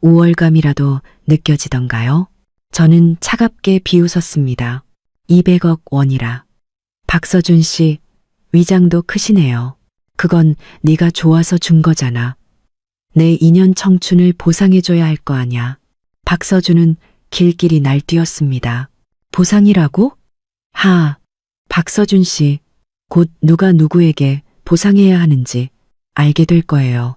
우월감이라도 느껴지던가요? 저는 차갑게 비웃었습니다. 200억 원이라. 박서준 씨, 위장도 크시네요. 그건 네가 좋아서 준 거잖아. 내 2년 청춘을 보상해줘야 할 거 아냐. 박서준은 길길이 날뛰었습니다. 보상이라고? 박서준 씨, 곧 누가 누구에게 보상해야 하는지 알게 될 거예요.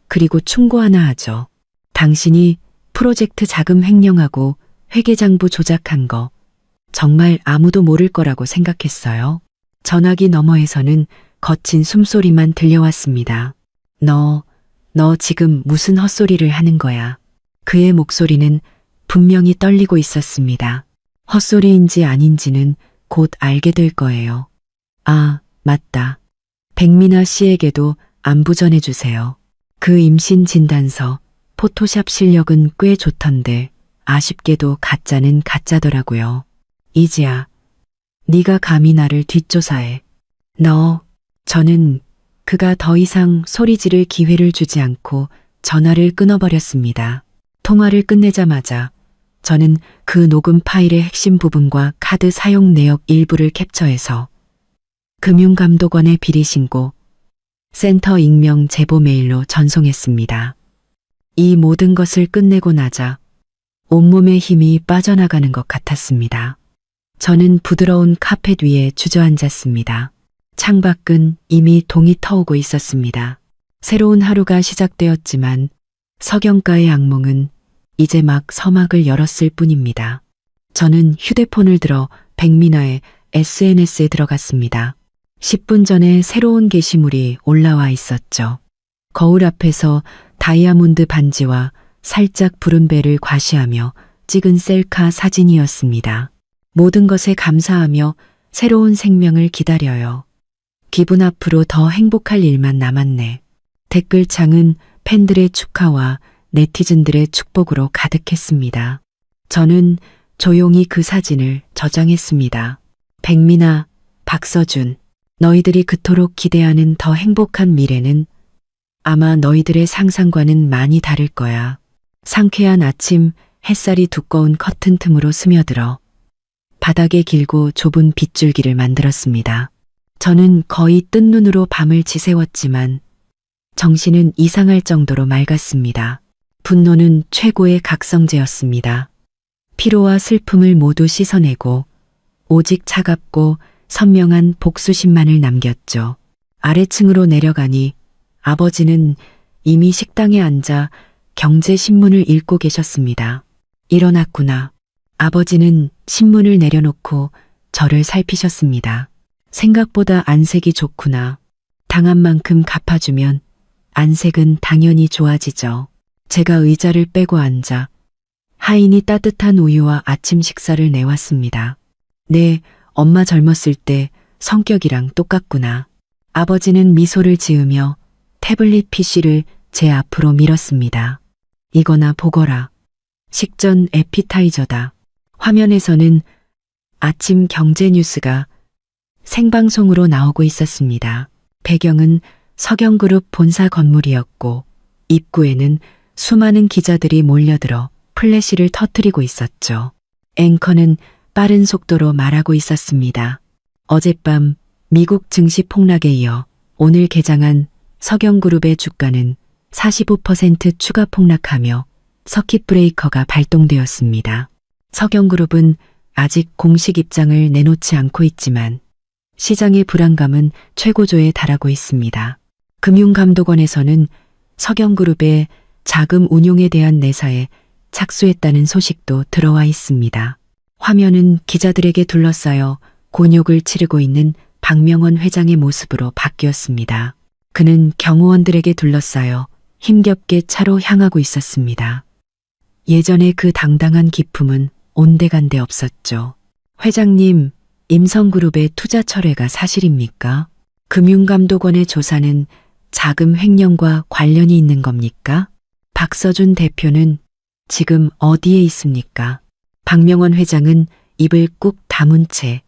그리고 충고 하나 하죠. 당신이 프로젝트 자금 횡령하고 회계장부 조작한 거 정말 아무도 모를 거라고 생각했어요. 전화기 너머에서는 거친 숨소리만 들려왔습니다. 너 지금 무슨 헛소리를 하는 거야? 그의 목소리는 분명히 떨리고 있었습니다. 헛소리인지 아닌지는 곧 알게 될 거예요. 맞다. 백미나 씨에게도 안부 전해주세요. 그 임신 진단서, 포토샵 실력은 꽤 좋던데 아쉽게도 가짜는 가짜더라고요. 이지야, 네가 감히 나를 뒷조사해. 저는 그가 더 이상 소리 지를 기회를 주지 않고 전화를 끊어버렸습니다. 통화를 끝내자마자 저는 그 녹음 파일의 핵심 부분과 카드 사용 내역 일부를 캡처해서 금융감독원에 비리 신고, 센터 익명 제보 메일로 전송했습니다. 이 모든 것을 끝내고 나자 온몸에 힘이 빠져나가는 것 같았습니다. 저는 부드러운 카펫 위에 주저앉았습니다. 창밖은 이미 동이 터오고 있었습니다. 새로운 하루가 시작되었지만 석영가의 악몽은 이제 막 서막을 열었을 뿐입니다. 저는 휴대폰을 들어 백민아의 SNS에 들어갔습니다. 10분 전에 새로운 게시물이 올라와 있었죠. 거울 앞에서 다이아몬드 반지와 살짝 푸른 배를 과시하며 찍은 셀카 사진이었습니다. 모든 것에 감사하며 새로운 생명을 기다려요. 기분 앞으로 더 행복할 일만 남았네. 댓글창은 팬들의 축하와 네티즌들의 축복으로 가득했습니다. 저는 조용히 그 사진을 저장했습니다. 백민아, 박서준, 너희들이 그토록 기대하는 더 행복한 미래는 아마 너희들의 상상과는 많이 다를 거야. 상쾌한 아침 햇살이 두꺼운 커튼 틈으로 스며들어 바닥에 길고 좁은 빗줄기를 만들었습니다. 저는 거의 뜬 눈으로 밤을 지새웠지만 정신은 이상할 정도로 맑았습니다. 분노는 최고의 각성제였습니다. 피로와 슬픔을 모두 씻어내고 오직 차갑고 선명한 복수심만을 남겼죠. 아래층으로 내려가니 아버지는 이미 식당에 앉아 경제신문을 읽고 계셨습니다. 일어났구나. 아버지는 신문을 내려놓고 저를 살피셨습니다. 생각보다 안색이 좋구나. 당한 만큼 갚아주면 안색은 당연히 좋아지죠. 제가 의자를 빼고 앉아 하인이 따뜻한 우유와 아침 식사를 내왔습니다. 네, 엄마 젊었을 때 성격이랑 똑같구나. 아버지는 미소를 지으며 태블릿 PC를 제 앞으로 밀었습니다. 이거나 보거라. 식전 에피타이저다. 화면에서는 아침 경제 뉴스가 생방송으로 나오고 있었습니다. 배경은 석영그룹 본사 건물이었고 입구에는 수많은 기자들이 몰려들어 플래시를 터뜨리고 있었죠. 앵커는 빠른 속도로 말하고 있었습니다. 어젯밤 미국 증시 폭락에 이어 오늘 개장한 석영그룹의 주가는 45% 추가 폭락하며 서킷 브레이커가 발동되었습니다. 석영그룹은 아직 공식 입장을 내놓지 않고 있지만 시장의 불안감은 최고조에 달하고 있습니다. 금융감독원에서는 석영그룹의 자금 운용에 대한 내사에 착수했다는 소식도 들어와 있습니다. 화면은 기자들에게 둘러싸여 곤욕을 치르고 있는 박명원 회장의 모습으로 바뀌었습니다. 그는 경호원들에게 둘러싸여 힘겹게 차로 향하고 있었습니다. 예전의 그 당당한 기품은 온데간데 없었죠. 회장님, 임성그룹의 투자 철회가 사실입니까? 금융감독원의 조사는 자금 횡령과 관련이 있는 겁니까? 박서준 대표는 지금 어디에 있습니까? 박명원 회장은 입을 꾹 다문 채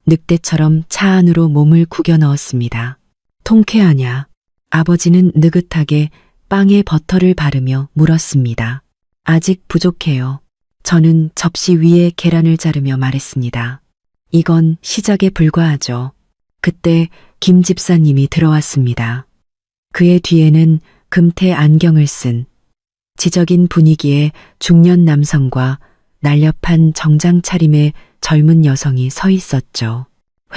늑대처럼 차 안으로 몸을 구겨 넣었습니다. 통쾌하냐? 아버지는 느긋하게 빵에 버터를 바르며 물었습니다. 아직 부족해요. 저는 접시 위에 계란을 자르며 말했습니다. 이건 시작에 불과하죠. 그때 김 집사님이 들어왔습니다. 그의 뒤에는 금태 안경을 쓴 지적인 분위기의 중년 남성과 날렵한 정장 차림의 젊은 여성이 서 있었죠.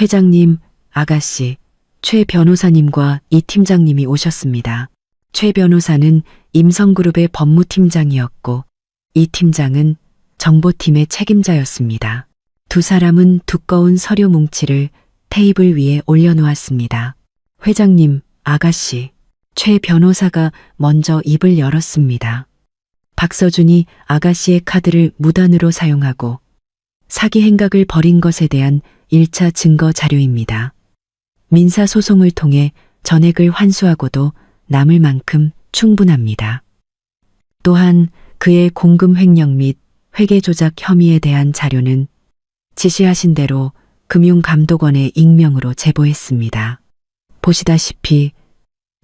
회장님, 아가씨, 최 변호사님과 이 팀장님이 오셨습니다. 최 변호사는 임성그룹의 법무팀장이었고 이 팀장은 정보팀의 책임자였습니다. 두 사람은 두꺼운 서류 뭉치를 테이블 위에 올려놓았습니다. 회장님, 아가씨, 최 변호사가 먼저 입을 열었습니다. 박서준이 아가씨의 카드를 무단으로 사용하고 사기 행각을 벌인 것에 대한 1차 증거 자료입니다. 민사소송을 통해 전액을 환수하고도 남을 만큼 충분합니다. 또한 그의 공금 횡령 및 회계 조작 혐의에 대한 자료는 지시하신 대로 금융감독원의 익명으로 제보했습니다. 보시다시피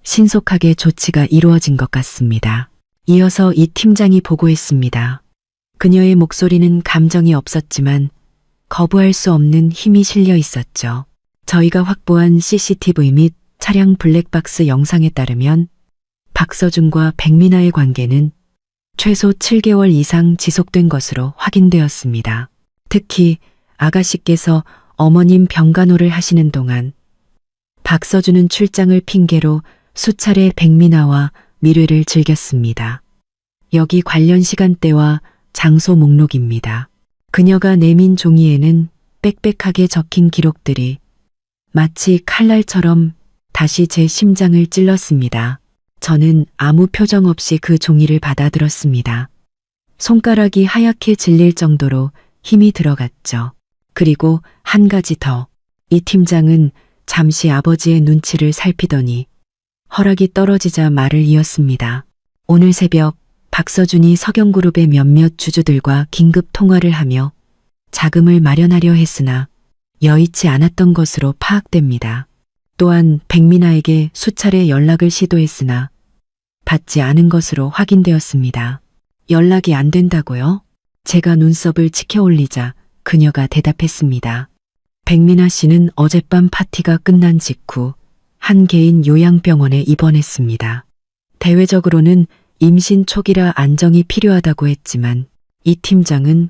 신속하게 조치가 이루어진 것 같습니다. 이어서 이 팀장이 보고했습니다. 그녀의 목소리는 감정이 없었지만 거부할 수 없는 힘이 실려 있었죠. 저희가 확보한 CCTV 및 차량 블랙박스 영상에 따르면 박서준과 백민아의 관계는 최소 7개월 이상 지속된 것으로 확인되었습니다. 특히 아가씨께서 어머님 병간호를 하시는 동안 박서준은 출장을 핑계로 수차례 백미나와 밀회를 즐겼습니다. 여기 관련 시간대와 장소 목록입니다. 그녀가 내민 종이에는 빽빽하게 적힌 기록들이 마치 칼날처럼 다시 제 심장을 찔렀습니다. 저는 아무 표정 없이 그 종이를 받아들었습니다. 손가락이 하얗게 질릴 정도로 힘이 들어갔죠. 그리고 한 가지 더. 이 팀장은 잠시 아버지의 눈치를 살피더니 허락이 떨어지자 말을 이었습니다. 오늘 새벽 박서준이 석영그룹의 몇몇 주주들과 긴급 통화를 하며 자금을 마련하려 했으나 여의치 않았던 것으로 파악됩니다. 또한 백미나에게 수차례 연락을 시도했으나 받지 않은 것으로 확인되었습니다. 연락이 안 된다고요? 제가 눈썹을 치켜 올리자 그녀가 대답했습니다. 백미나 씨는 어젯밤 파티가 끝난 직후 한 개인 요양병원에 입원했습니다. 대외적으로는 임신 초기라 안정이 필요하다고 했지만 이 팀장은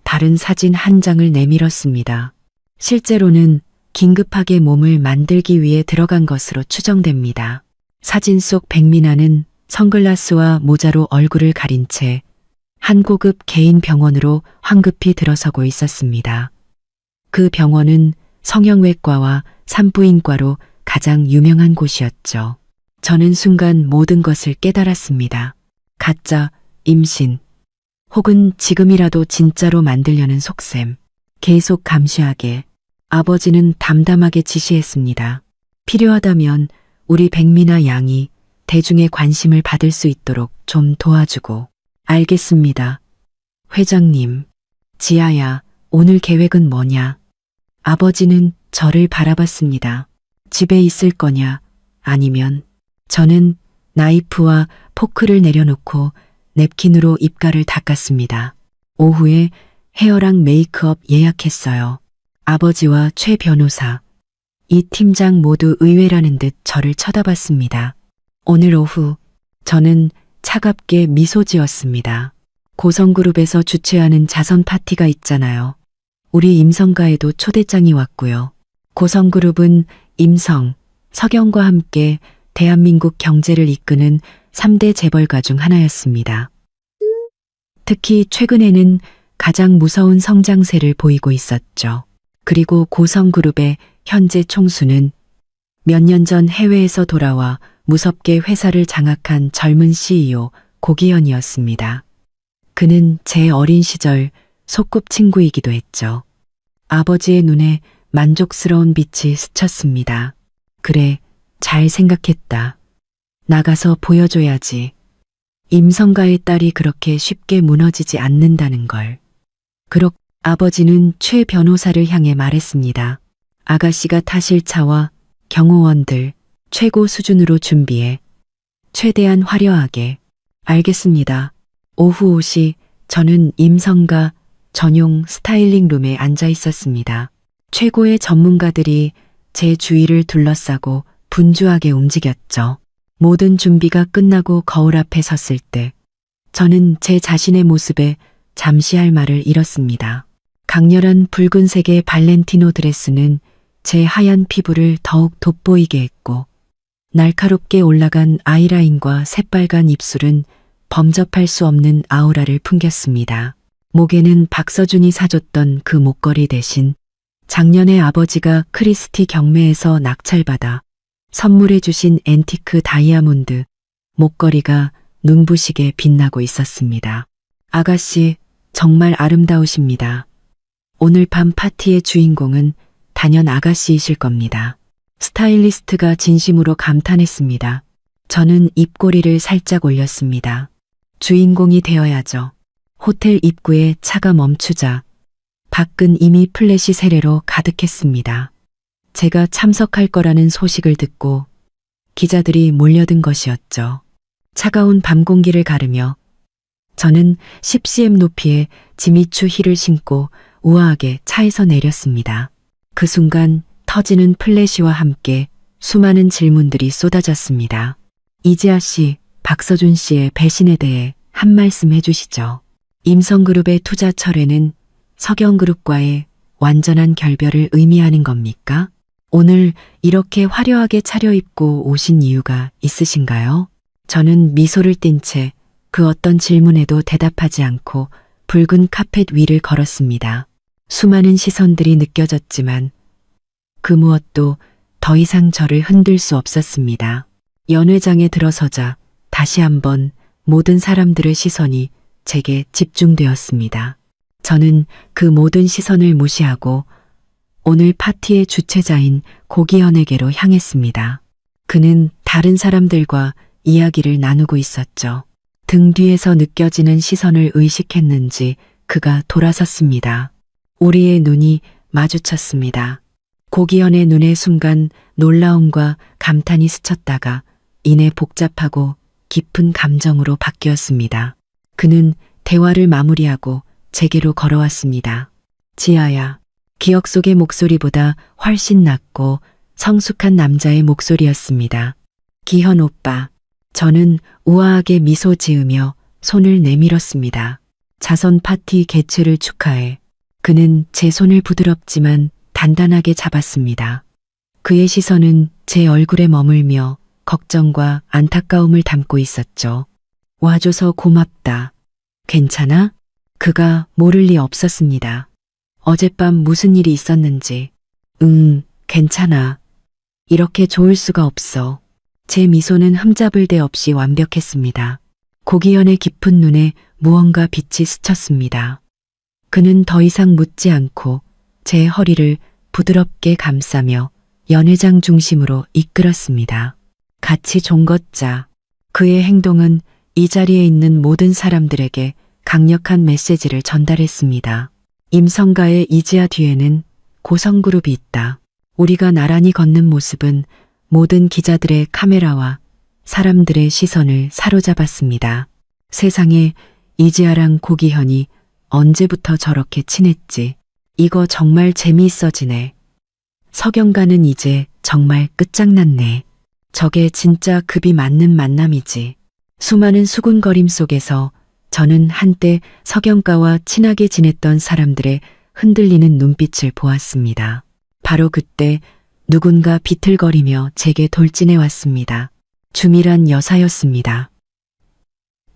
다른 사진 한 장을 내밀었습니다. 실제로는 긴급하게 몸을 만들기 위해 들어간 것으로 추정됩니다. 사진 속 백미나는 선글라스와 모자로 얼굴을 가린 채 한 고급 개인 병원으로 황급히 들어서고 있었습니다. 그 병원은 성형외과와 산부인과로 가장 유명한 곳이었죠. 저는 순간 모든 것을 깨달았습니다. 가짜, 임신, 혹은 지금이라도 진짜로 만들려는 속셈. 계속 감시하게 아버지는 담담하게 지시했습니다. 필요하다면 우리 백미나 양이 대중의 관심을 받을 수 있도록 좀 도와주고. 알겠습니다. 회장님, 지아야, 오늘 계획은 뭐냐? 아버지는 저를 바라봤습니다. 집에 있을 거냐? 아니면 저는 나이프와 포크를 내려놓고 냅킨으로 입가를 닦았습니다. 오후에 헤어랑 메이크업 예약했어요. 아버지와 최 변호사, 이 팀장 모두 의외라는 듯 저를 쳐다봤습니다. 오늘 오후 저는 차갑게 미소 지었습니다. 고성그룹에서 주최하는 자선 파티가 있잖아요. 우리 임성가에도 초대장이 왔고요. 고성그룹은 임성, 서경과 함께 대한민국 경제를 이끄는 3대 재벌가 중 하나였습니다. 특히 최근에는 가장 무서운 성장세를 보이고 있었죠. 그리고 고성그룹의 현재 총수는 몇 년 전 해외에서 돌아와 무섭게 회사를 장악한 젊은 CEO 고기현이었습니다. 그는 제 어린 시절 소꿉친구이기도 했죠. 아버지의 눈에 만족스러운 빛이 스쳤습니다. 그래, 잘 생각했다. 나가서 보여줘야지. 임성가의 딸이 그렇게 쉽게 무너지지 않는다는 걸. 그렇게 아버지는 최 변호사를 향해 말했습니다. 아가씨가 타실 차와 경호원들 최고 수준으로 준비해 최대한 화려하게. 알겠습니다. 오후 5시 저는 임성가 전용 스타일링 룸에 앉아 있었습니다. 최고의 전문가들이 제 주위를 둘러싸고 분주하게 움직였죠. 모든 준비가 끝나고 거울 앞에 섰을 때 저는 제 자신의 모습에 잠시 할 말을 잃었습니다. 강렬한 붉은색의 발렌티노 드레스는 제 하얀 피부를 더욱 돋보이게 했고 날카롭게 올라간 아이라인과 새빨간 입술은 범접할 수 없는 아우라를 풍겼습니다. 목에는 박서준이 사줬던 그 목걸이 대신 작년에 아버지가 크리스티 경매에서 낙찰받아 선물해 주신 앤티크 다이아몬드 목걸이가 눈부시게 빛나고 있었습니다. 아가씨, 정말 아름다우십니다. 오늘 밤 파티의 주인공은 단연 아가씨이실 겁니다. 스타일리스트가 진심으로 감탄했습니다. 저는 입꼬리를 살짝 올렸습니다. 주인공이 되어야죠. 호텔 입구에 차가 멈추자 밖은 이미 플래시 세례로 가득했습니다. 제가 참석할 거라는 소식을 듣고 기자들이 몰려든 것이었죠. 차가운 밤 공기를 가르며 저는 10cm 높이의 지미추 힐을 신고 우아하게 차에서 내렸습니다. 그 순간 터지는 플래시와 함께 수많은 질문들이 쏟아졌습니다. 이지아 씨, 박서준 씨의 배신에 대해 한 말씀 해주시죠. 임성그룹의 투자 철회는 석영그룹과의 완전한 결별을 의미하는 겁니까? 오늘 이렇게 화려하게 차려입고 오신 이유가 있으신가요? 저는 미소를 띤 채 그 어떤 질문에도 대답하지 않고 붉은 카펫 위를 걸었습니다. 수많은 시선들이 느껴졌지만 그 무엇도 더 이상 저를 흔들 수 없었습니다. 연회장에 들어서자 다시 한번 모든 사람들의 시선이 제게 집중되었습니다. 저는 그 모든 시선을 무시하고 오늘 파티의 주최자인 고기현에게로 향했습니다. 그는 다른 사람들과 이야기를 나누고 있었죠. 등 뒤에서 느껴지는 시선을 의식했는지 그가 돌아섰습니다. 우리의 눈이 마주쳤습니다. 고기현의 눈에 순간 놀라움과 감탄이 스쳤다가 이내 복잡하고 깊은 감정으로 바뀌었습니다. 그는 대화를 마무리하고 제게로 걸어왔습니다. 지아야. 기억 속의 목소리보다 훨씬 낮고 성숙한 남자의 목소리였습니다. 기현 오빠. 저는 우아하게 미소 지으며 손을 내밀었습니다. 자선 파티 개최를 축하해. 그는 제 손을 부드럽지만 단단하게 잡았습니다. 그의 시선은 제 얼굴에 머물며 걱정과 안타까움을 담고 있었죠. 와줘서 고맙다. 괜찮아? 그가 모를 리 없었습니다. 어젯밤 무슨 일이 있었는지. 괜찮아. 이렇게 좋을 수가 없어. 제 미소는 흠잡을 데 없이 완벽했습니다. 고기현의 깊은 눈에 무언가 빛이 스쳤습니다. 그는 더 이상 묻지 않고 제 허리를 부드럽게 감싸며 연회장 중심으로 이끌었습니다. 같이 종걷자. 그의 행동은 이 자리에 있는 모든 사람들에게 강력한 메시지를 전달했습니다. 임성가의 이지아 뒤에는 고성그룹이 있다. 우리가 나란히 걷는 모습은 모든 기자들의 카메라와 사람들의 시선을 사로잡았습니다. 세상에 이지아랑 고기현이 언제부터 저렇게 친했지. 이거 정말 재미있어지네. 석영가는 이제 정말 끝장났네. 저게 진짜 급이 맞는 만남이지. 수많은 수군거림 속에서 저는 한때 석영가와 친하게 지냈던 사람들의 흔들리는 눈빛을 보았습니다. 바로 그때 누군가 비틀거리며 제게 돌진해 왔습니다. 주미란 여사였습니다.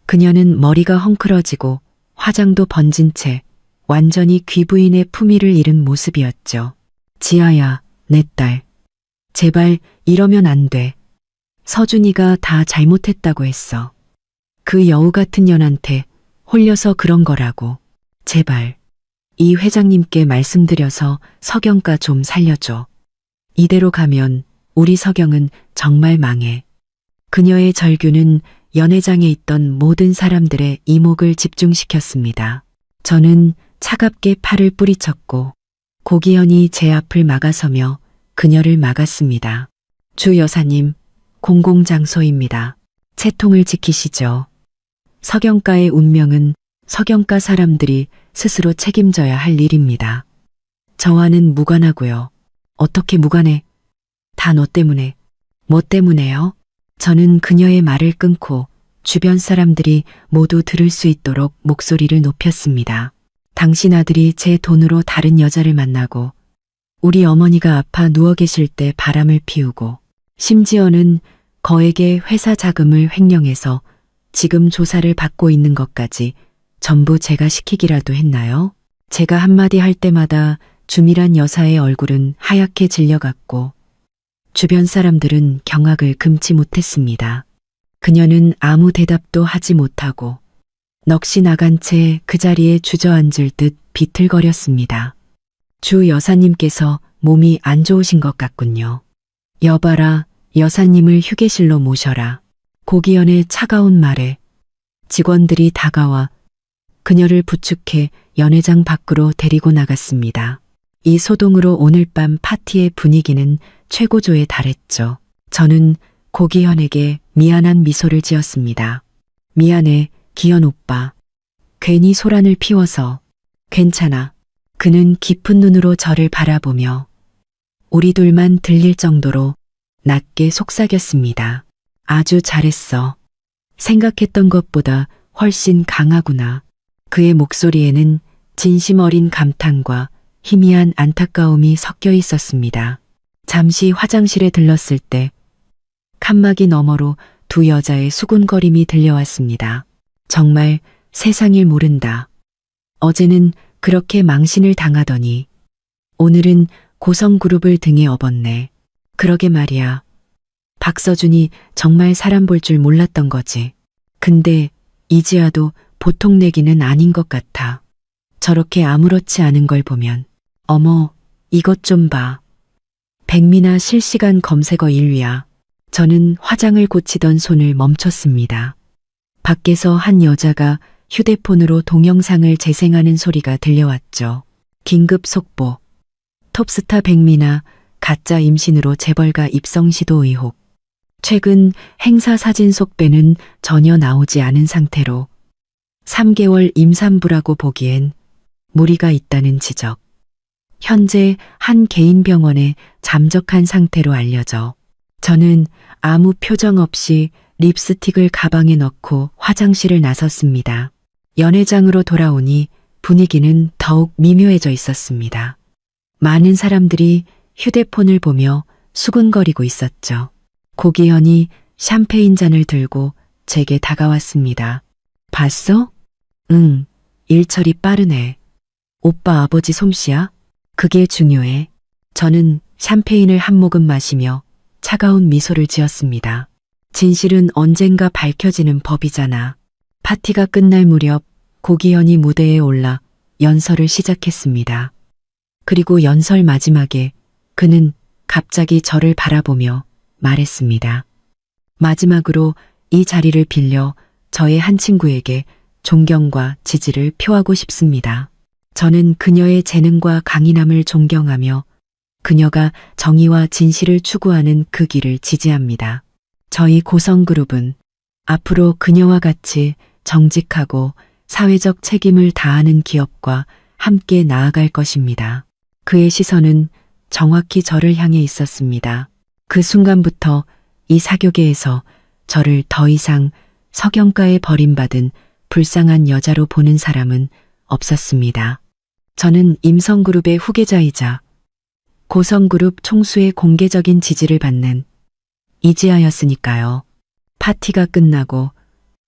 그녀는 머리가 헝클어지고 화장도 번진 채 완전히 귀부인의 품위를 잃은 모습이었죠. 지아야, 내 딸. 제발 이러면 안 돼. 서준이가 다 잘못했다고 했어. 그 여우 같은 년한테 홀려서 그런 거라고. 제발. 이 회장님께 말씀드려서 석영가 좀 살려줘. 이대로 가면 우리 석영은 정말 망해. 그녀의 절규는 연회장에 있던 모든 사람들의 이목을 집중시켰습니다. 저는 차갑게 팔을 뿌리쳤고 고기현이 제 앞을 막아서며 그녀를 막았습니다. 주 여사님, 공공장소입니다. 채통을 지키시죠. 석영가의 운명은 석영가 사람들이 스스로 책임져야 할 일입니다. 저와는 무관하고요. 어떻게 무관해? 다 너 때문에. 뭐 때문에요? 저는 그녀의 말을 끊고 주변 사람들이 모두 들을 수 있도록 목소리를 높였습니다. 당신 아들이 제 돈으로 다른 여자를 만나고 우리 어머니가 아파 누워 계실 때 바람을 피우고 심지어는 거액의 회사 자금을 횡령해서 지금 조사를 받고 있는 것까지 전부 제가 시키기라도 했나요? 제가 한마디 할 때마다 주미란 여사의 얼굴은 하얗게 질려갔고 주변 사람들은 경악을 금치 못했습니다. 그녀는 아무 대답도 하지 못하고 넋이 나간 채 그 자리에 주저앉을 듯 비틀거렸습니다. 주 여사님께서 몸이 안 좋으신 것 같군요. 여봐라, 여사님을 휴게실로 모셔라. 고기현의 차가운 말에 직원들이 다가와 그녀를 부축해 연회장 밖으로 데리고 나갔습니다. 이 소동으로 오늘 밤 파티의 분위기는 최고조에 달했죠. 저는 고기현에게 미안한 미소를 지었습니다. 미안해, 기현 오빠. 괜히 소란을 피워서. 괜찮아. 그는 깊은 눈으로 저를 바라보며 우리 둘만 들릴 정도로 낮게 속삭였습니다. 아주 잘했어. 생각했던 것보다 훨씬 강하구나. 그의 목소리에는 진심 어린 감탄과 희미한 안타까움이 섞여 있었습니다. 잠시 화장실에 들렀을 때 칸막이 너머로 두 여자의 수군거림이 들려왔습니다. 정말 세상일 모른다. 어제는 그렇게 망신을 당하더니 오늘은 고성그룹을 등에 업었네. 그러게 말이야. 박서준이 정말 사람 볼 줄 몰랐던 거지. 근데 이지아도 보통 내기는 아닌 것 같아. 저렇게 아무렇지 않은 걸 보면 어머, 이것 좀 봐. 백미나 실시간 검색어 1위야. 저는 화장을 고치던 손을 멈췄습니다. 밖에서 한 여자가 휴대폰으로 동영상을 재생하는 소리가 들려왔죠. 긴급 속보. 톱스타 백미나 가짜 임신으로 재벌가 입성 시도 의혹. 최근 행사 사진 속배는 전혀 나오지 않은 상태로 3개월 임산부라고 보기엔 무리가 있다는 지적. 현재 한 개인 병원에 잠적한 상태로 알려져 저는 아무 표정 없이 립스틱을 가방에 넣고 화장실을 나섰습니다. 연회장으로 돌아오니 분위기는 더욱 미묘해져 있었습니다. 많은 사람들이 휴대폰을 보며 수근거리고 있었죠. 고기현이 샴페인 잔을 들고 제게 다가왔습니다. 봤어? 응, 일처리 빠르네. 오빠 아버지 솜씨야? 그게 중요해. 저는 샴페인을 한 모금 마시며 차가운 미소를 지었습니다. 진실은 언젠가 밝혀지는 법이잖아. 파티가 끝날 무렵 고기현이 무대에 올라 연설을 시작했습니다. 그리고 연설 마지막에 그는 갑자기 저를 바라보며 말했습니다. 마지막으로 이 자리를 빌려 저의 한 친구에게 존경과 지지를 표하고 싶습니다. 저는 그녀의 재능과 강인함을 존경하며 그녀가 정의와 진실을 추구하는 그 길을 지지합니다. 저희 고성그룹은 앞으로 그녀와 같이 정직하고 사회적 책임을 다하는 기업과 함께 나아갈 것입니다. 그의 시선은 정확히 저를 향해 있었습니다. 그 순간부터 이 사교계에서 저를 더 이상 석영가에 버림받은 불쌍한 여자로 보는 사람은 없었습니다. 저는 임성그룹의 후계자이자 고성그룹 총수의 공개적인 지지를 받는 이지아였으니까요. 파티가 끝나고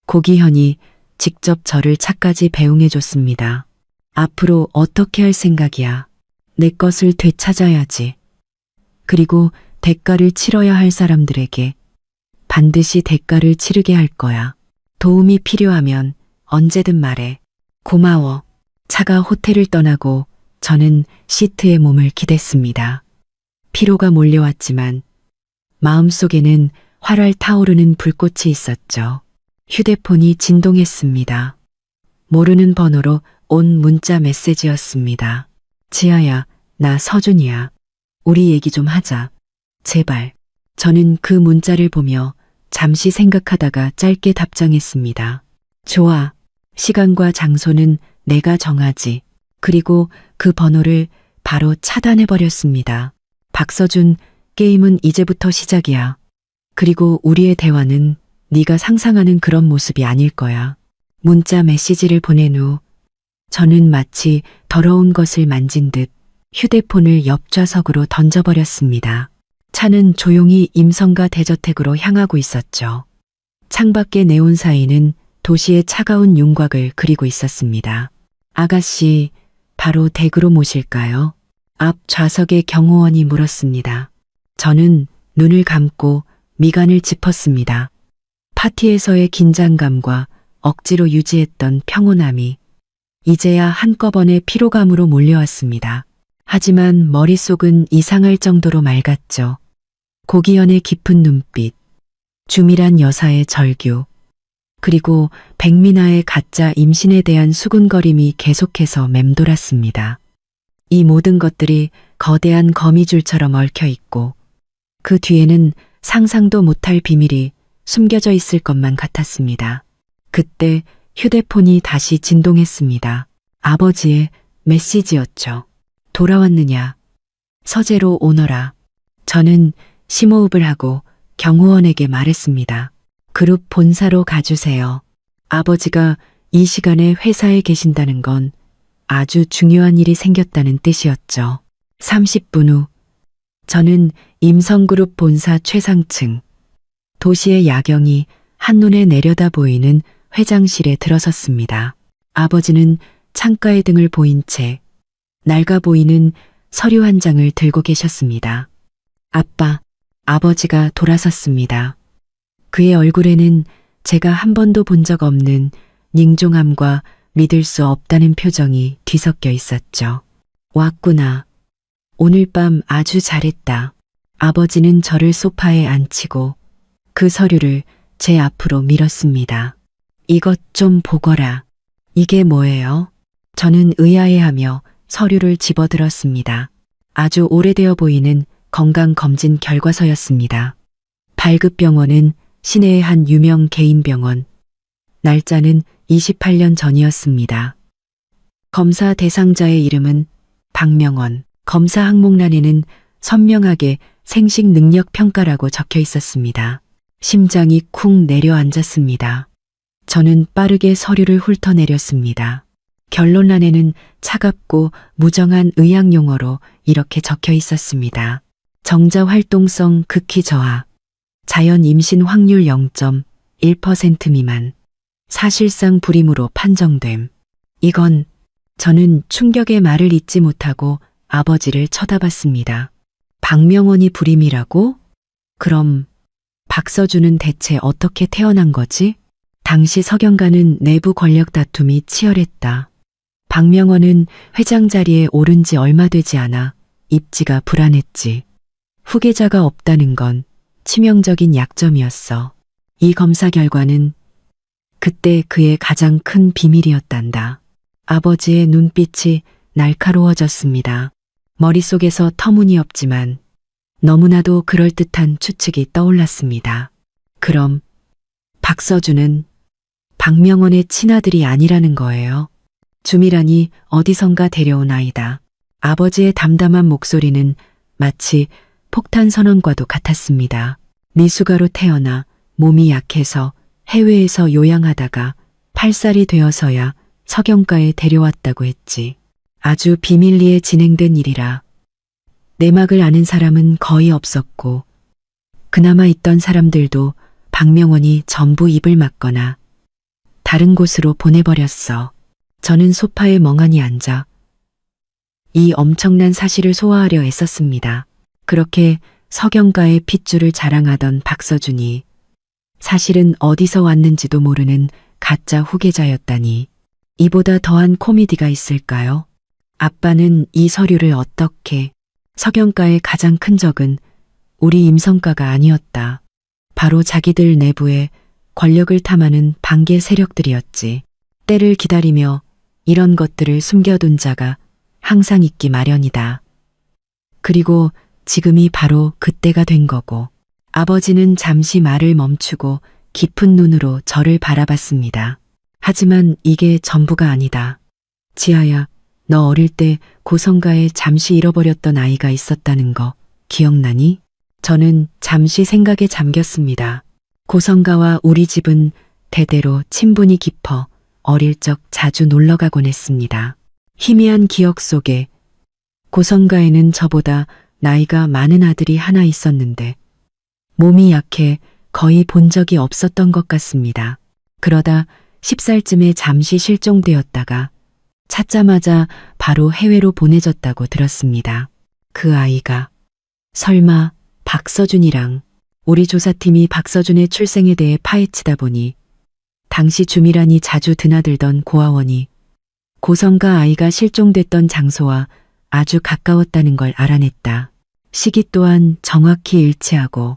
고기현이 직접 저를 차까지 배웅해 줬습니다. 앞으로 어떻게 할 생각이야? 내 것을 되찾아야지. 그리고 대가를 치러야 할 사람들에게 반드시 대가를 치르게 할 거야. 도움이 필요하면 언제든 말해. 고마워. 차가 호텔을 떠나고 저는 시트에 몸을 기댔습니다. 피로가 몰려왔지만 마음속에는 활활 타오르는 불꽃이 있었죠. 휴대폰이 진동했습니다. 모르는 번호로 온 문자 메시지였습니다. 지아야, 나 서준이야. 우리 얘기 좀 하자. 제발. 저는 그 문자를 보며 잠시 생각하다가 짧게 답장했습니다. 좋아. 시간과 장소는 내가 정하지. 그리고 그 번호를 바로 차단해버렸습니다. 박서준, 게임은 이제부터 시작이야. 그리고 우리의 대화는 네가 상상하는 그런 모습이 아닐 거야. 문자 메시지를 보낸 후 저는 마치 더러운 것을 만진 듯 휴대폰을 옆 좌석으로 던져버렸습니다. 차는 조용히 임성가 대저택으로 향하고 있었죠. 창밖의 네온사인은 도시의 차가운 윤곽을 그리고 있었습니다. 아가씨, 바로 댁으로 모실까요? 앞 좌석의 경호원이 물었습니다. 저는 눈을 감고 미간을 짚었습니다. 파티에서의 긴장감과 억지로 유지했던 평온함이 이제야 한꺼번에 피로감으로 몰려왔습니다. 하지만 머릿속은 이상할 정도로 맑았죠. 고기현의 깊은 눈빛, 주밀한 여사의 절규, 그리고 백미나의 가짜 임신에 대한 수군거림이 계속해서 맴돌았습니다. 이 모든 것들이 거대한 거미줄처럼 얽혀 있고 그 뒤에는 상상도 못할 비밀이 숨겨져 있을 것만 같았습니다. 그때 휴대폰이 다시 진동했습니다. 아버지의 메시지였죠. 돌아왔느냐? 서재로 오너라. 저는 심호흡을 하고 경호원에게 말했습니다. 그룹 본사로 가주세요. 아버지가 이 시간에 회사에 계신다는 건 아주 중요한 일이 생겼다는 뜻이었죠. 30분 후, 저는 임성그룹 본사 최상층, 도시의 야경이 한눈에 내려다 보이는 회장실에 들어섰습니다. 아버지는 창가에 등을 보인 채 낡아 보이는 서류 한 장을 들고 계셨습니다. 아빠, 아버지가 돌아섰습니다. 그의 얼굴에는 제가 한 번도 본 적 없는 닝종함과 믿을 수 없다는 표정이 뒤섞여 있었죠. 왔구나. 오늘 밤 아주 잘했다. 아버지는 저를 소파에 앉히고 그 서류를 제 앞으로 밀었습니다. 이것 좀 보거라. 이게 뭐예요? 저는 의아해하며 서류를 집어들었습니다. 아주 오래되어 보이는 건강검진 결과서였습니다. 발급병원은 시내의 한 유명 개인병원. 날짜는 28년 전이었습니다. 검사 대상자의 이름은 박명원. 검사 항목란에는 선명하게 생식 능력 평가라고 적혀 있었습니다. 심장이 쿵 내려앉았습니다. 저는 빠르게 서류를 훑어내렸습니다. 결론란에는 차갑고 무정한 의학 용어로 이렇게 적혀 있었습니다. 정자 활동성 극히 저하, 자연 임신 확률 0.1% 미만, 사실상 불임으로 판정됨. 이건 저는 충격의 말을 잇지 못하고 아버지를 쳐다봤습니다. 박명원이 불임이라고? 그럼 박서준은 대체 어떻게 태어난 거지? 당시 석영가는 내부 권력 다툼이 치열했다. 박명원은 회장 자리에 오른 지 얼마 되지 않아 입지가 불안했지. 후계자가 없다는 건 치명적인 약점이었어. 이 검사 결과는 그때 그의 가장 큰 비밀이었단다. 아버지의 눈빛이 날카로워졌습니다. 머릿속에서 터무니없지만 너무나도 그럴듯한 추측이 떠올랐습니다. 그럼 박서준은 박명원의 친아들이 아니라는 거예요. 주미란이 어디선가 데려온 아이다. 아버지의 담담한 목소리는 마치 폭탄 선언과도 같았습니다. 미숙아로 태어나 몸이 약해서 해외에서 요양하다가 8살이 되어서야 석영가에 데려왔다고 했지. 아주 비밀리에 진행된 일이라 내막을 아는 사람은 거의 없었고 그나마 있던 사람들도 박명원이 전부 입을 막거나 다른 곳으로 보내버렸어. 저는 소파에 멍하니 앉아 이 엄청난 사실을 소화하려 애썼습니다. 그렇게 석영가의 핏줄을 자랑하던 박서준이 사실은 어디서 왔는지도 모르는 가짜 후계자였다니. 이보다 더한 코미디가 있을까요? 아빠는 이 서류를 어떻게... 석영가의 가장 큰 적은 우리 임성가가 아니었다. 바로 자기들 내부에 권력을 탐하는 반개 세력들이었지. 때를 기다리며 이런 것들을 숨겨둔 자가 항상 있기 마련이다. 그리고 지금이 바로 그때가 된 거고. 아버지는 잠시 말을 멈추고 깊은 눈으로 저를 바라봤습니다. 하지만 이게 전부가 아니다. 지아야, 너 어릴 때 고성가에 잠시 잃어버렸던 아이가 있었다는 거 기억나니? 저는 잠시 생각에 잠겼습니다. 고성가와 우리 집은 대대로 친분이 깊어 어릴 적 자주 놀러 가곤 했습니다. 희미한 기억 속에 고성가에는 저보다 나이가 많은 아들이 하나 있었는데 몸이 약해 거의 본 적이 없었던 것 같습니다. 그러다 10살쯤에 잠시 실종되었다가 찾자마자 바로 해외로 보내졌다고 들었습니다. 그 아이가 설마 박서준이랑. 우리 조사팀이 박서준의 출생에 대해 파헤치다 보니 당시 주미란이 자주 드나들던 고아원이 고성가 아이가 실종됐던 장소와 아주 가까웠다는 걸 알아냈다. 시기 또한 정확히 일치하고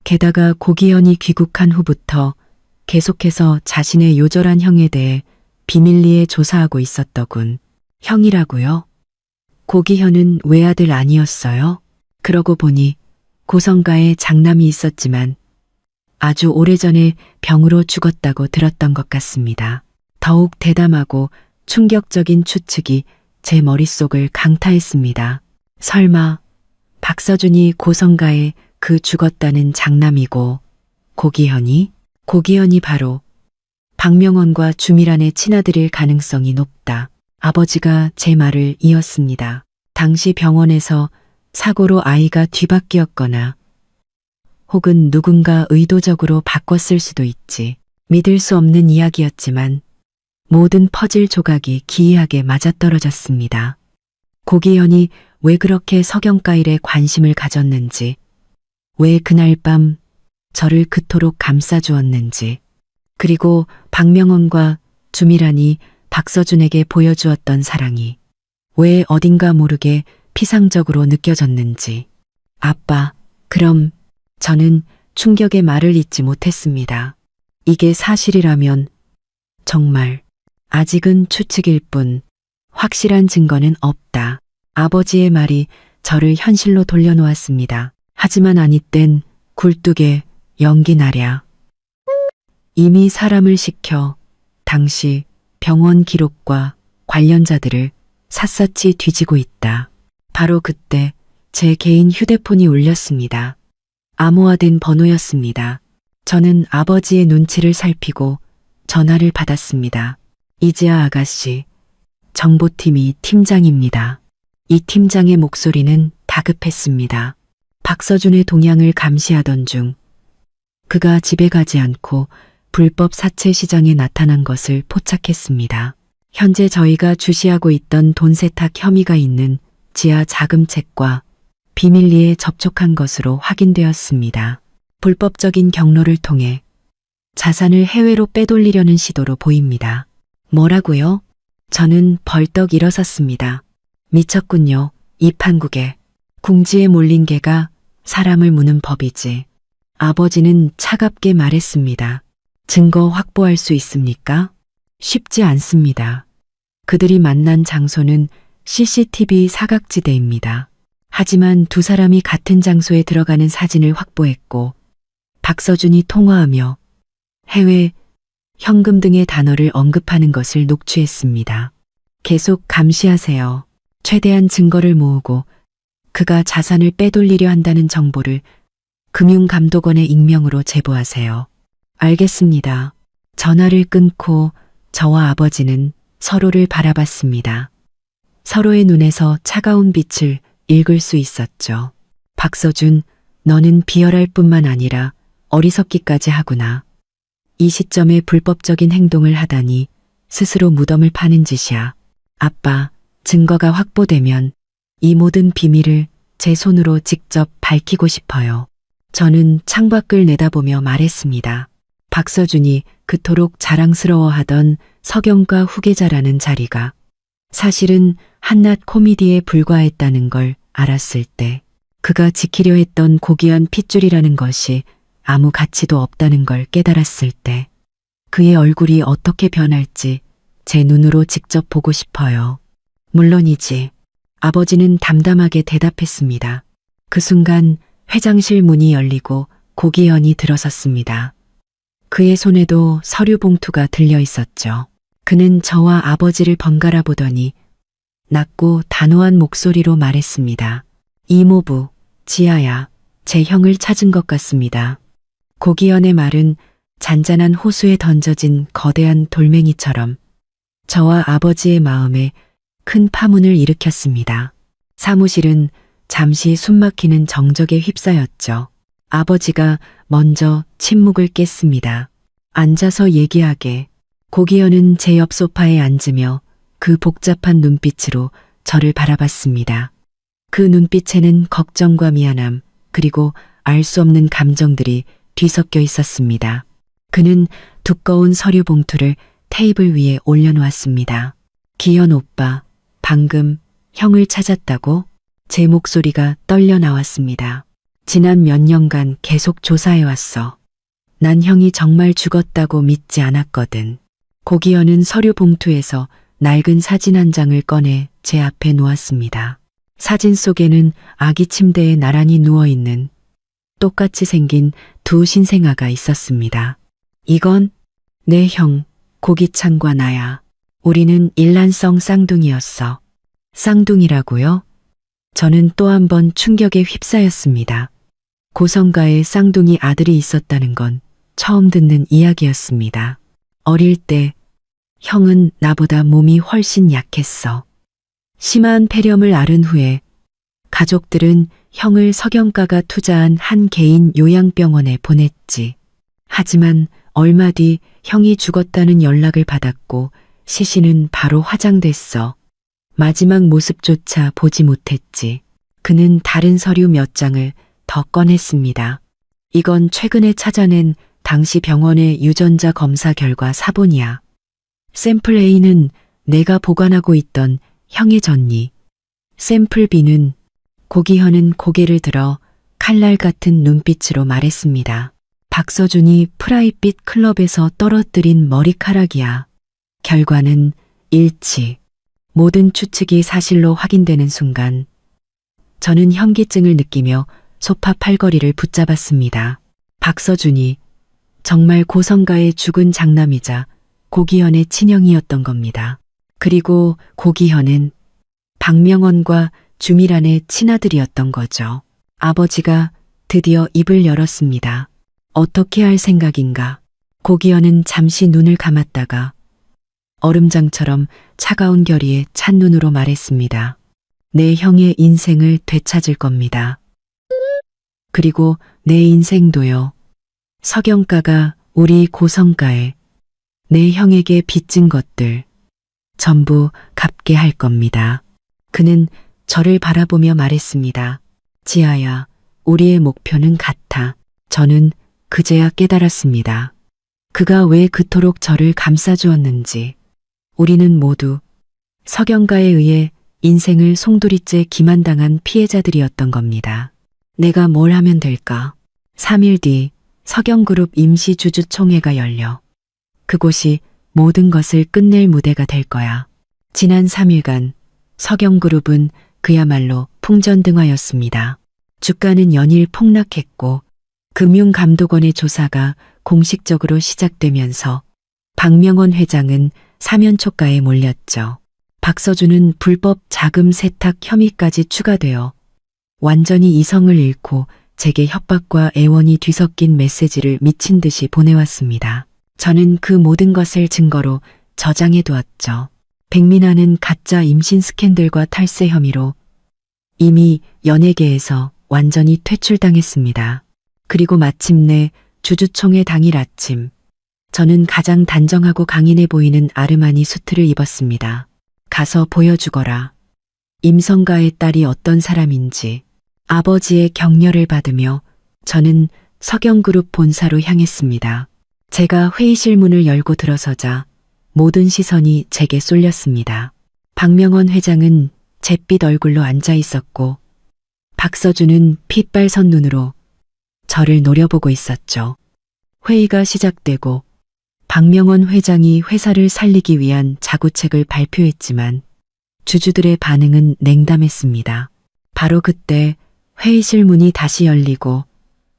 게다가 고기현이 귀국한 후부터 계속해서 자신의 요절한 형에 대해 비밀리에 조사하고 있었더군. 형이라고요? 고기현은 외아들 아니었어요? 그러고 보니 고성가에 장남이 있었지만 아주 오래전에 병으로 죽었다고 들었던 것 같습니다. 더욱 대담하고 충격적인 추측이 제 머릿속을 강타했습니다. 설마 박서준이 고성가에 그 죽었다는 장남이고 고기현이 바로 박명원과 주미란의 친아들일 가능성이 높다. 아버지가 제 말을 이었습니다. 당시 병원에서 사고로 아이가 뒤바뀌었거나 혹은 누군가 의도적으로 바꿨을 수도 있지. 믿을 수 없는 이야기였지만 모든 퍼즐 조각이 기이하게 맞아떨어졌습니다. 고기현이 왜 그렇게 석영가 일에 관심을 가졌는지, 왜 그날 밤 저를 그토록 감싸주었는지, 그리고 박명원과 주미란이 박서준에게 보여주었던 사랑이 왜 어딘가 모르게 피상적으로 느껴졌는지. 아빠, 그럼 저는 충격의 말을 잇지 못했습니다. 이게 사실이라면 정말 아직은 추측일 뿐 확실한 증거는 없다. 아버지의 말이 저를 현실로 돌려놓았습니다. 하지만 아니 땐 굴뚝에 연기 나랴. 이미 사람을 시켜 당시 병원 기록과 관련자들을 샅샅이 뒤지고 있다. 바로 그때 제 개인 휴대폰이 울렸습니다. 암호화된 번호였습니다. 저는 아버지의 눈치를 살피고 전화를 받았습니다. 이지아 아가씨, 정보팀이 팀장입니다. 이 팀장의 목소리는 다급했습니다. 박서준의 동향을 감시하던 중 그가 집에 가지 않고 불법 사채 시장에 나타난 것을 포착했습니다. 현재 저희가 주시하고 있던 돈 세탁 혐의가 있는 지하 자금책과 비밀리에 접촉한 것으로 확인되었습니다. 불법적인 경로를 통해 자산을 해외로 빼돌리려는 시도로 보입니다. 뭐라고요? 저는 벌떡 일어섰습니다. 미쳤군요. 이 판국에 궁지에 몰린 개가 사람을 무는 법이지. 아버지는 차갑게 말했습니다. 증거 확보할 수 있습니까? 쉽지 않습니다. 그들이 만난 장소는 CCTV 사각지대입니다. 하지만 두 사람이 같은 장소에 들어가는 사진을 확보했고 박서준이 통화하며 해외, 현금 등의 단어를 언급하는 것을 녹취했습니다. 계속 감시하세요. 최대한 증거를 모으고 그가 자산을 빼돌리려 한다는 정보를 금융감독원의 익명으로 제보하세요. 알겠습니다. 전화를 끊고 저와 아버지는 서로를 바라봤습니다. 서로의 눈에서 차가운 빛을 읽을 수 있었죠. 박서준, 너는 비열할 뿐만 아니라 어리석기까지 하구나. 이 시점에 불법적인 행동을 하다니 스스로 무덤을 파는 짓이야. 아빠, 증거가 확보되면 이 모든 비밀을 제 손으로 직접 밝히고 싶어요. 저는 창밖을 내다보며 말했습니다. 박서준이 그토록 자랑스러워하던 석영가 후계자라는 자리가 사실은 한낱 코미디에 불과했다는 걸 알았을 때, 그가 지키려 했던 고귀한 핏줄이라는 것이 아무 가치도 없다는 걸 깨달았을 때, 그의 얼굴이 어떻게 변할지 제 눈으로 직접 보고 싶어요. 물론이지. 아버지는 담담하게 대답했습니다. 그 순간 회장실 문이 열리고 고기현이 들어섰습니다. 그의 손에도 서류 봉투가 들려 있었죠. 그는 저와 아버지를 번갈아 보더니 낮고 단호한 목소리로 말했습니다. 이모부, 지아야, 제 형을 찾은 것 같습니다. 고기현의 말은 잔잔한 호수에 던져진 거대한 돌멩이처럼 저와 아버지의 마음에 큰 파문을 일으켰습니다. 사무실은 잠시 숨막히는 정적에 휩싸였죠. 아버지가 먼저 침묵을 깼습니다. 앉아서 얘기하게. 고기현은 제 옆 소파에 앉으며 그 복잡한 눈빛으로 저를 바라봤습니다. 그 눈빛에는 걱정과 미안함, 그리고 알 수 없는 감정들이 뒤섞여 있었습니다. 그는 두꺼운 서류 봉투를 테이블 위에 올려놓았습니다. 기현 오빠, 방금 형을 찾았다고? 제 목소리가 떨려 나왔습니다. 지난 몇 년간 계속 조사해왔어. 난 형이 정말 죽었다고 믿지 않았거든. 고기현은 서류 봉투에서 낡은 사진 한 장을 꺼내 제 앞에 놓았습니다. 사진 속에는 아기 침대에 나란히 누워있는 똑같이 생긴 두 신생아가 있었습니다. 이건 내 형, 고기찬과 나야. 우리는 일란성 쌍둥이였어. 쌍둥이라고요? 저는 또 한 번 충격에 휩싸였습니다. 고성가에 쌍둥이 아들이 있었다는 건 처음 듣는 이야기였습니다. 어릴 때 형은 나보다 몸이 훨씬 약했어. 심한 폐렴을 앓은 후에 가족들은 형을 석영가가 투자한 한 개인 요양병원에 보냈지. 하지만 얼마 뒤 형이 죽었다는 연락을 받았고 시신은 바로 화장됐어. 마지막 모습조차 보지 못했지. 그는 다른 서류 몇 장을 더 꺼냈습니다. 이건 최근에 찾아낸 당시 병원의 유전자 검사 결과 사본이야. 샘플 A는 내가 보관하고 있던 형의 전니, 샘플 B는 고기현은 고개를 들어 칼날 같은 눈빛으로 말했습니다. 박서준이 프라이빗 클럽에서 떨어뜨린 머리카락이야. 결과는 일치. 모든 추측이 사실로 확인되는 순간 저는 현기증을 느끼며 소파 팔걸이를 붙잡았습니다. 박서준이 정말 고성가의 죽은 장남이자 고기현의 친형이었던 겁니다. 그리고 고기현은 박명원과 주미란의 친아들이었던 거죠. 아버지가 드디어 입을 열었습니다. 어떻게 할 생각인가? 고기현은 잠시 눈을 감았다가 얼음장처럼 차가운 결의에 찬눈으로 말했습니다. 내 형의 인생을 되찾을 겁니다. 그리고 내 인생도요. 석영가가 우리 고성가에 내 형에게 빚진 것들 전부 갚게 할 겁니다. 그는 저를 바라보며 말했습니다. 지아야, 우리의 목표는 같아. 저는 그제야 깨달았습니다. 그가 왜 그토록 저를 감싸주었는지. 우리는 모두 석영가에 의해 인생을 송두리째 기만당한 피해자들이었던 겁니다. 내가 뭘 하면 될까? 3일 뒤 석영그룹 임시주주총회가 열려. 그곳이 모든 것을 끝낼 무대가 될 거야. 지난 3일간 석영그룹은 그야말로 풍전등화였습니다. 주가는 연일 폭락했고 금융감독원의 조사가 공식적으로 시작되면서 박명원 회장은 사면초가에 몰렸죠. 박서준은 불법 자금 세탁 혐의까지 추가되어 완전히 이성을 잃고 제게 협박과 애원이 뒤섞인 메시지를 미친 듯이 보내왔습니다. 저는 그 모든 것을 증거로 저장해 두었죠. 백민아는 가짜 임신 스캔들과 탈세 혐의로 이미 연예계에서 완전히 퇴출당했습니다. 그리고 마침내 주주총회 당일 아침, 저는 가장 단정하고 강인해 보이는 아르마니 수트를 입었습니다. 가서 보여주거라. 임성가의 딸이 어떤 사람인지. 아버지의 격려를 받으며 저는 석영그룹 본사로 향했습니다. 제가 회의실 문을 열고 들어서자 모든 시선이 제게 쏠렸습니다. 박명원 회장은 잿빛 얼굴로 앉아 있었고 박서준은 핏발선 눈으로 저를 노려보고 있었죠. 회의가 시작되고 박명원 회장이 회사를 살리기 위한 자구책을 발표했지만 주주들의 반응은 냉담했습니다. 바로 그때 회의실 문이 다시 열리고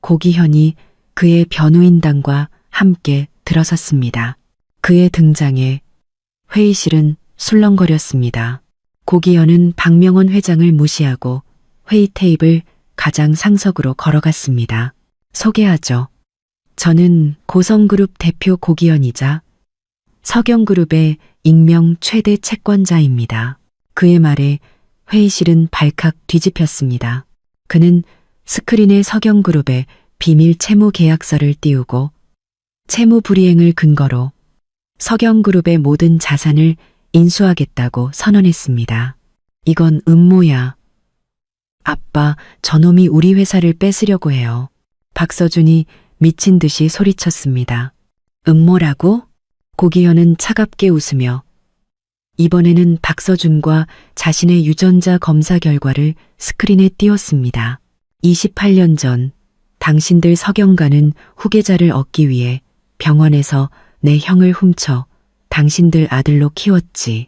고기현이 그의 변호인단과 함께 들어섰습니다. 그의 등장에 회의실은 술렁거렸습니다. 고기현은 박명원 회장을 무시하고 회의 테이블 가장 상석으로 걸어갔습니다. 소개하죠. 저는 고성그룹 대표 고기현이자 석영그룹의 익명 최대 채권자입니다. 그의 말에 회의실은 발칵 뒤집혔습니다. 그는 스크린에 석영그룹의 비밀 채무 계약서를 띄우고 채무 불이행을 근거로 석영그룹의 모든 자산을 인수하겠다고 선언했습니다. 이건 음모야. 아빠, 저놈이 우리 회사를 뺏으려고 해요. 박서준이 미친 듯이 소리쳤습니다. 음모라고? 고기현은 차갑게 웃으며 이번에는 박서준과 자신의 유전자 검사 결과를 스크린에 띄웠습니다. 28년 전 당신들 석영가는 후계자를 얻기 위해 병원에서 내 형을 훔쳐 당신들 아들로 키웠지.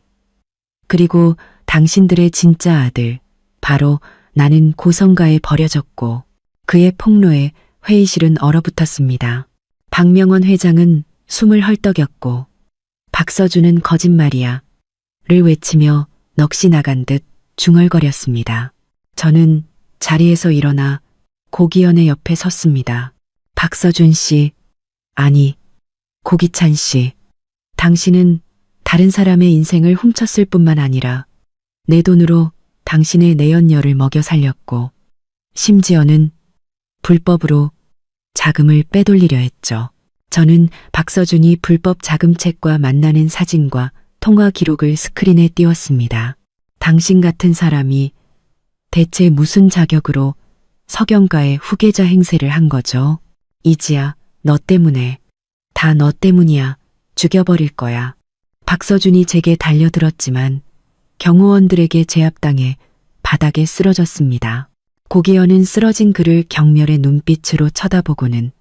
그리고 당신들의 진짜 아들, 바로 나는 고성가에 버려졌고 그의 폭로에 회의실은 얼어붙었습니다. 박명원 회장은 숨을 헐떡였고 박서준은 거짓말이야 를 외치며 넋이 나간 듯 중얼거렸습니다. 저는 자리에서 일어나 고기현의 옆에 섰습니다. 박서준 씨, 아니 고기찬 씨, 당신은 다른 사람의 인생을 훔쳤을 뿐만 아니라 내 돈으로 당신의 내연녀를 먹여 살렸고 심지어는 불법으로 자금을 빼돌리려 했죠. 저는 박서준이 불법 자금책과 만나는 사진과 통화 기록을 스크린에 띄웠습니다. 당신 같은 사람이 대체 무슨 자격으로 석영가의 후계자 행세를 한 거죠? 이지야, 너 때문에. 다 너 때문이야. 죽여버릴 거야. 박서준이 제게 달려들었지만 경호원들에게 제압당해 바닥에 쓰러졌습니다. 고기현은 쓰러진 그를 경멸의 눈빛으로 쳐다보고는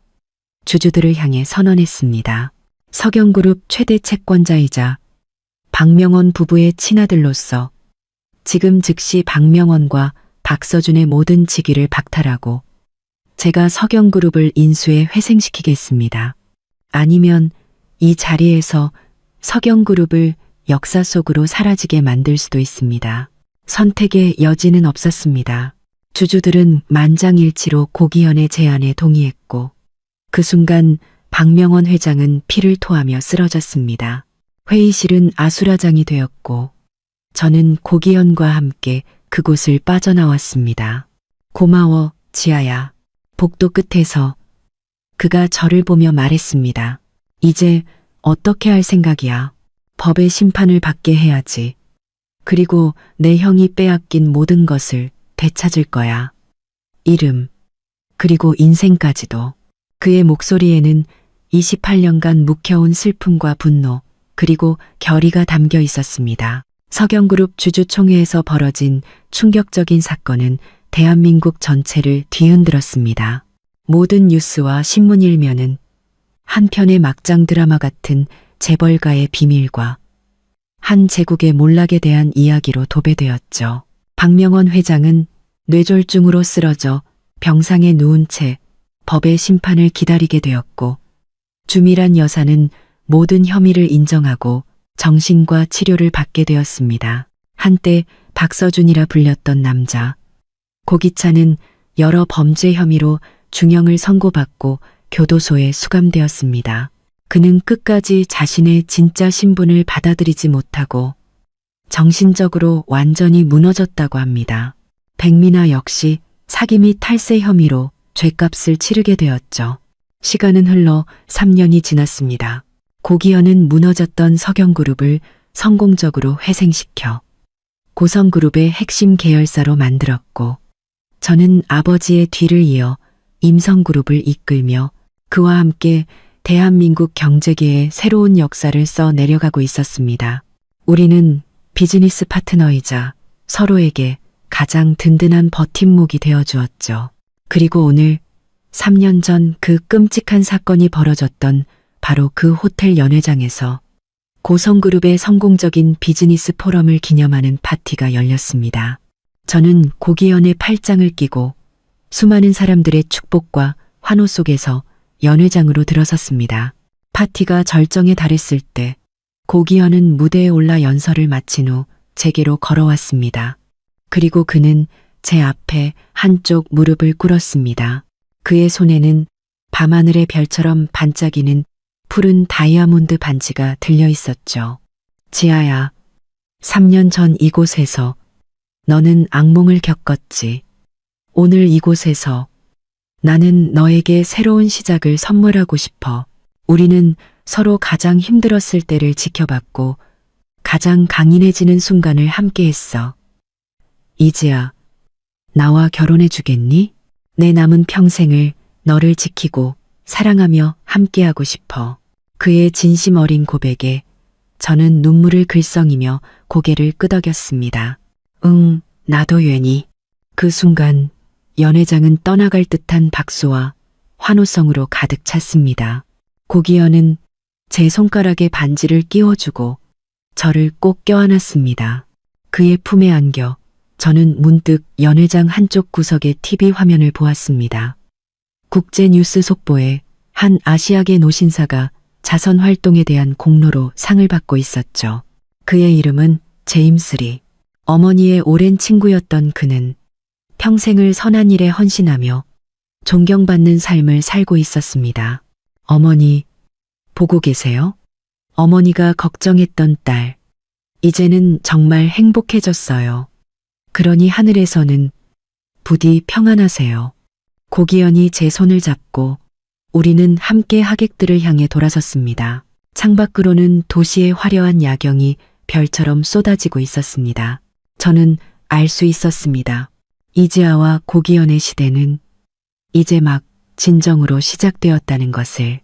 주주들을 향해 선언했습니다. 석영그룹 최대 채권자이자 박명원 부부의 친아들로서 지금 즉시 박명원과 박서준의 모든 직위를 박탈하고 제가 석영그룹을 인수해 회생시키겠습니다. 아니면 이 자리에서 석영그룹을 역사 속으로 사라지게 만들 수도 있습니다. 선택의 여지는 없었습니다. 주주들은 만장일치로 고기현의 제안에 동의했고 그 순간 박명원 회장은 피를 토하며 쓰러졌습니다. 회의실은 아수라장이 되었고 저는 고기현과 함께 그곳을 빠져나왔습니다. 고마워, 지아야. 복도 끝에서 그가 저를 보며 말했습니다. 이제 어떻게 할 생각이야? 법의 심판을 받게 해야지. 그리고 내 형이 빼앗긴 모든 것을 되찾을 거야. 이름, 그리고 인생까지도. 그의 목소리에는 28년간 묵혀온 슬픔과 분노, 그리고 결의가 담겨 있었습니다. 석영그룹 주주총회에서 벌어진 충격적인 사건은 대한민국 전체를 뒤흔들었습니다. 모든 뉴스와 신문 일면은 한 편의 막장 드라마 같은 재벌가의 비밀과 한 제국의 몰락에 대한 이야기로 도배되었죠. 박명원 회장은 뇌졸중으로 쓰러져 병상에 누운 채 법의 심판을 기다리게 되었고 주미란 여사는 모든 혐의를 인정하고 정신과 치료를 받게 되었습니다. 한때 박서준이라 불렸던 남자 고기찬은 여러 범죄 혐의로 중형을 선고받고 교도소에 수감되었습니다. 그는 끝까지 자신의 진짜 신분을 받아들이지 못하고 정신적으로 완전히 무너졌다고 합니다. 백미나 역시 사기 및 탈세 혐의로 죗값을 치르게 되었죠. 시간은 흘러 3년이 지났습니다. 고기현은 무너졌던 석영그룹을 성공적으로 회생시켜 고성그룹의 핵심 계열사로 만들었고 저는 아버지의 뒤를 이어 임성그룹을 이끌며 그와 함께 대한민국 경제계의 새로운 역사를 써 내려가고 있었습니다. 우리는 비즈니스 파트너이자 서로에게 가장 든든한 버팀목이 되어주었죠. 그리고 오늘 3년 전 그 끔찍한 사건이 벌어졌던 바로 그 호텔 연회장에서 고성그룹의 성공적인 비즈니스 포럼을 기념하는 파티가 열렸습니다. 저는 고기현의 팔짱을 끼고 수많은 사람들의 축복과 환호 속에서 연회장으로 들어섰습니다. 파티가 절정에 달했을 때 고기현은 무대에 올라 연설을 마친 후 제게로 걸어왔습니다. 그리고 그는 제 앞에 한쪽 무릎을 꿇었습니다. 그의 손에는 밤하늘의 별처럼 반짝이는 푸른 다이아몬드 반지가 들려 있었죠. 지아야, 3년 전 이곳에서 너는 악몽을 겪었지. 오늘 이곳에서 나는 너에게 새로운 시작을 선물하고 싶어. 우리는 서로 가장 힘들었을 때를 지켜봤고 가장 강인해지는 순간을 함께했어. 이지야, 나와 결혼해 주겠니? 내 남은 평생을 너를 지키고 사랑하며 함께하고 싶어. 그의 진심 어린 고백에 저는 눈물을 글썽이며 고개를 끄덕였습니다. 응, 나도愿이. 그 순간 연회장은 떠나갈 듯한 박수와 환호성으로 가득 찼습니다. 고기현은 제 손가락에 반지를 끼워주고 저를 꼭 껴안았습니다. 그의 품에 안겨 저는 문득 연회장 한쪽 구석의 TV 화면을 보았습니다. 국제뉴스 속보에 한 아시아계 노신사가 자선 활동에 대한 공로로 상을 받고 있었죠. 그의 이름은 제임스 리. 어머니의 오랜 친구였던 그는 평생을 선한 일에 헌신하며 존경받는 삶을 살고 있었습니다. 어머니, 보고 계세요? 어머니가 걱정했던 딸. 이제는 정말 행복해졌어요. 그러니 하늘에서는 부디 평안하세요. 고기현이 제 손을 잡고 우리는 함께 하객들을 향해 돌아섰습니다. 창밖으로는 도시의 화려한 야경이 별처럼 쏟아지고 있었습니다. 저는 알 수 있었습니다. 이지아와 고기현의 시대는 이제 막 진정으로 시작되었다는 것을.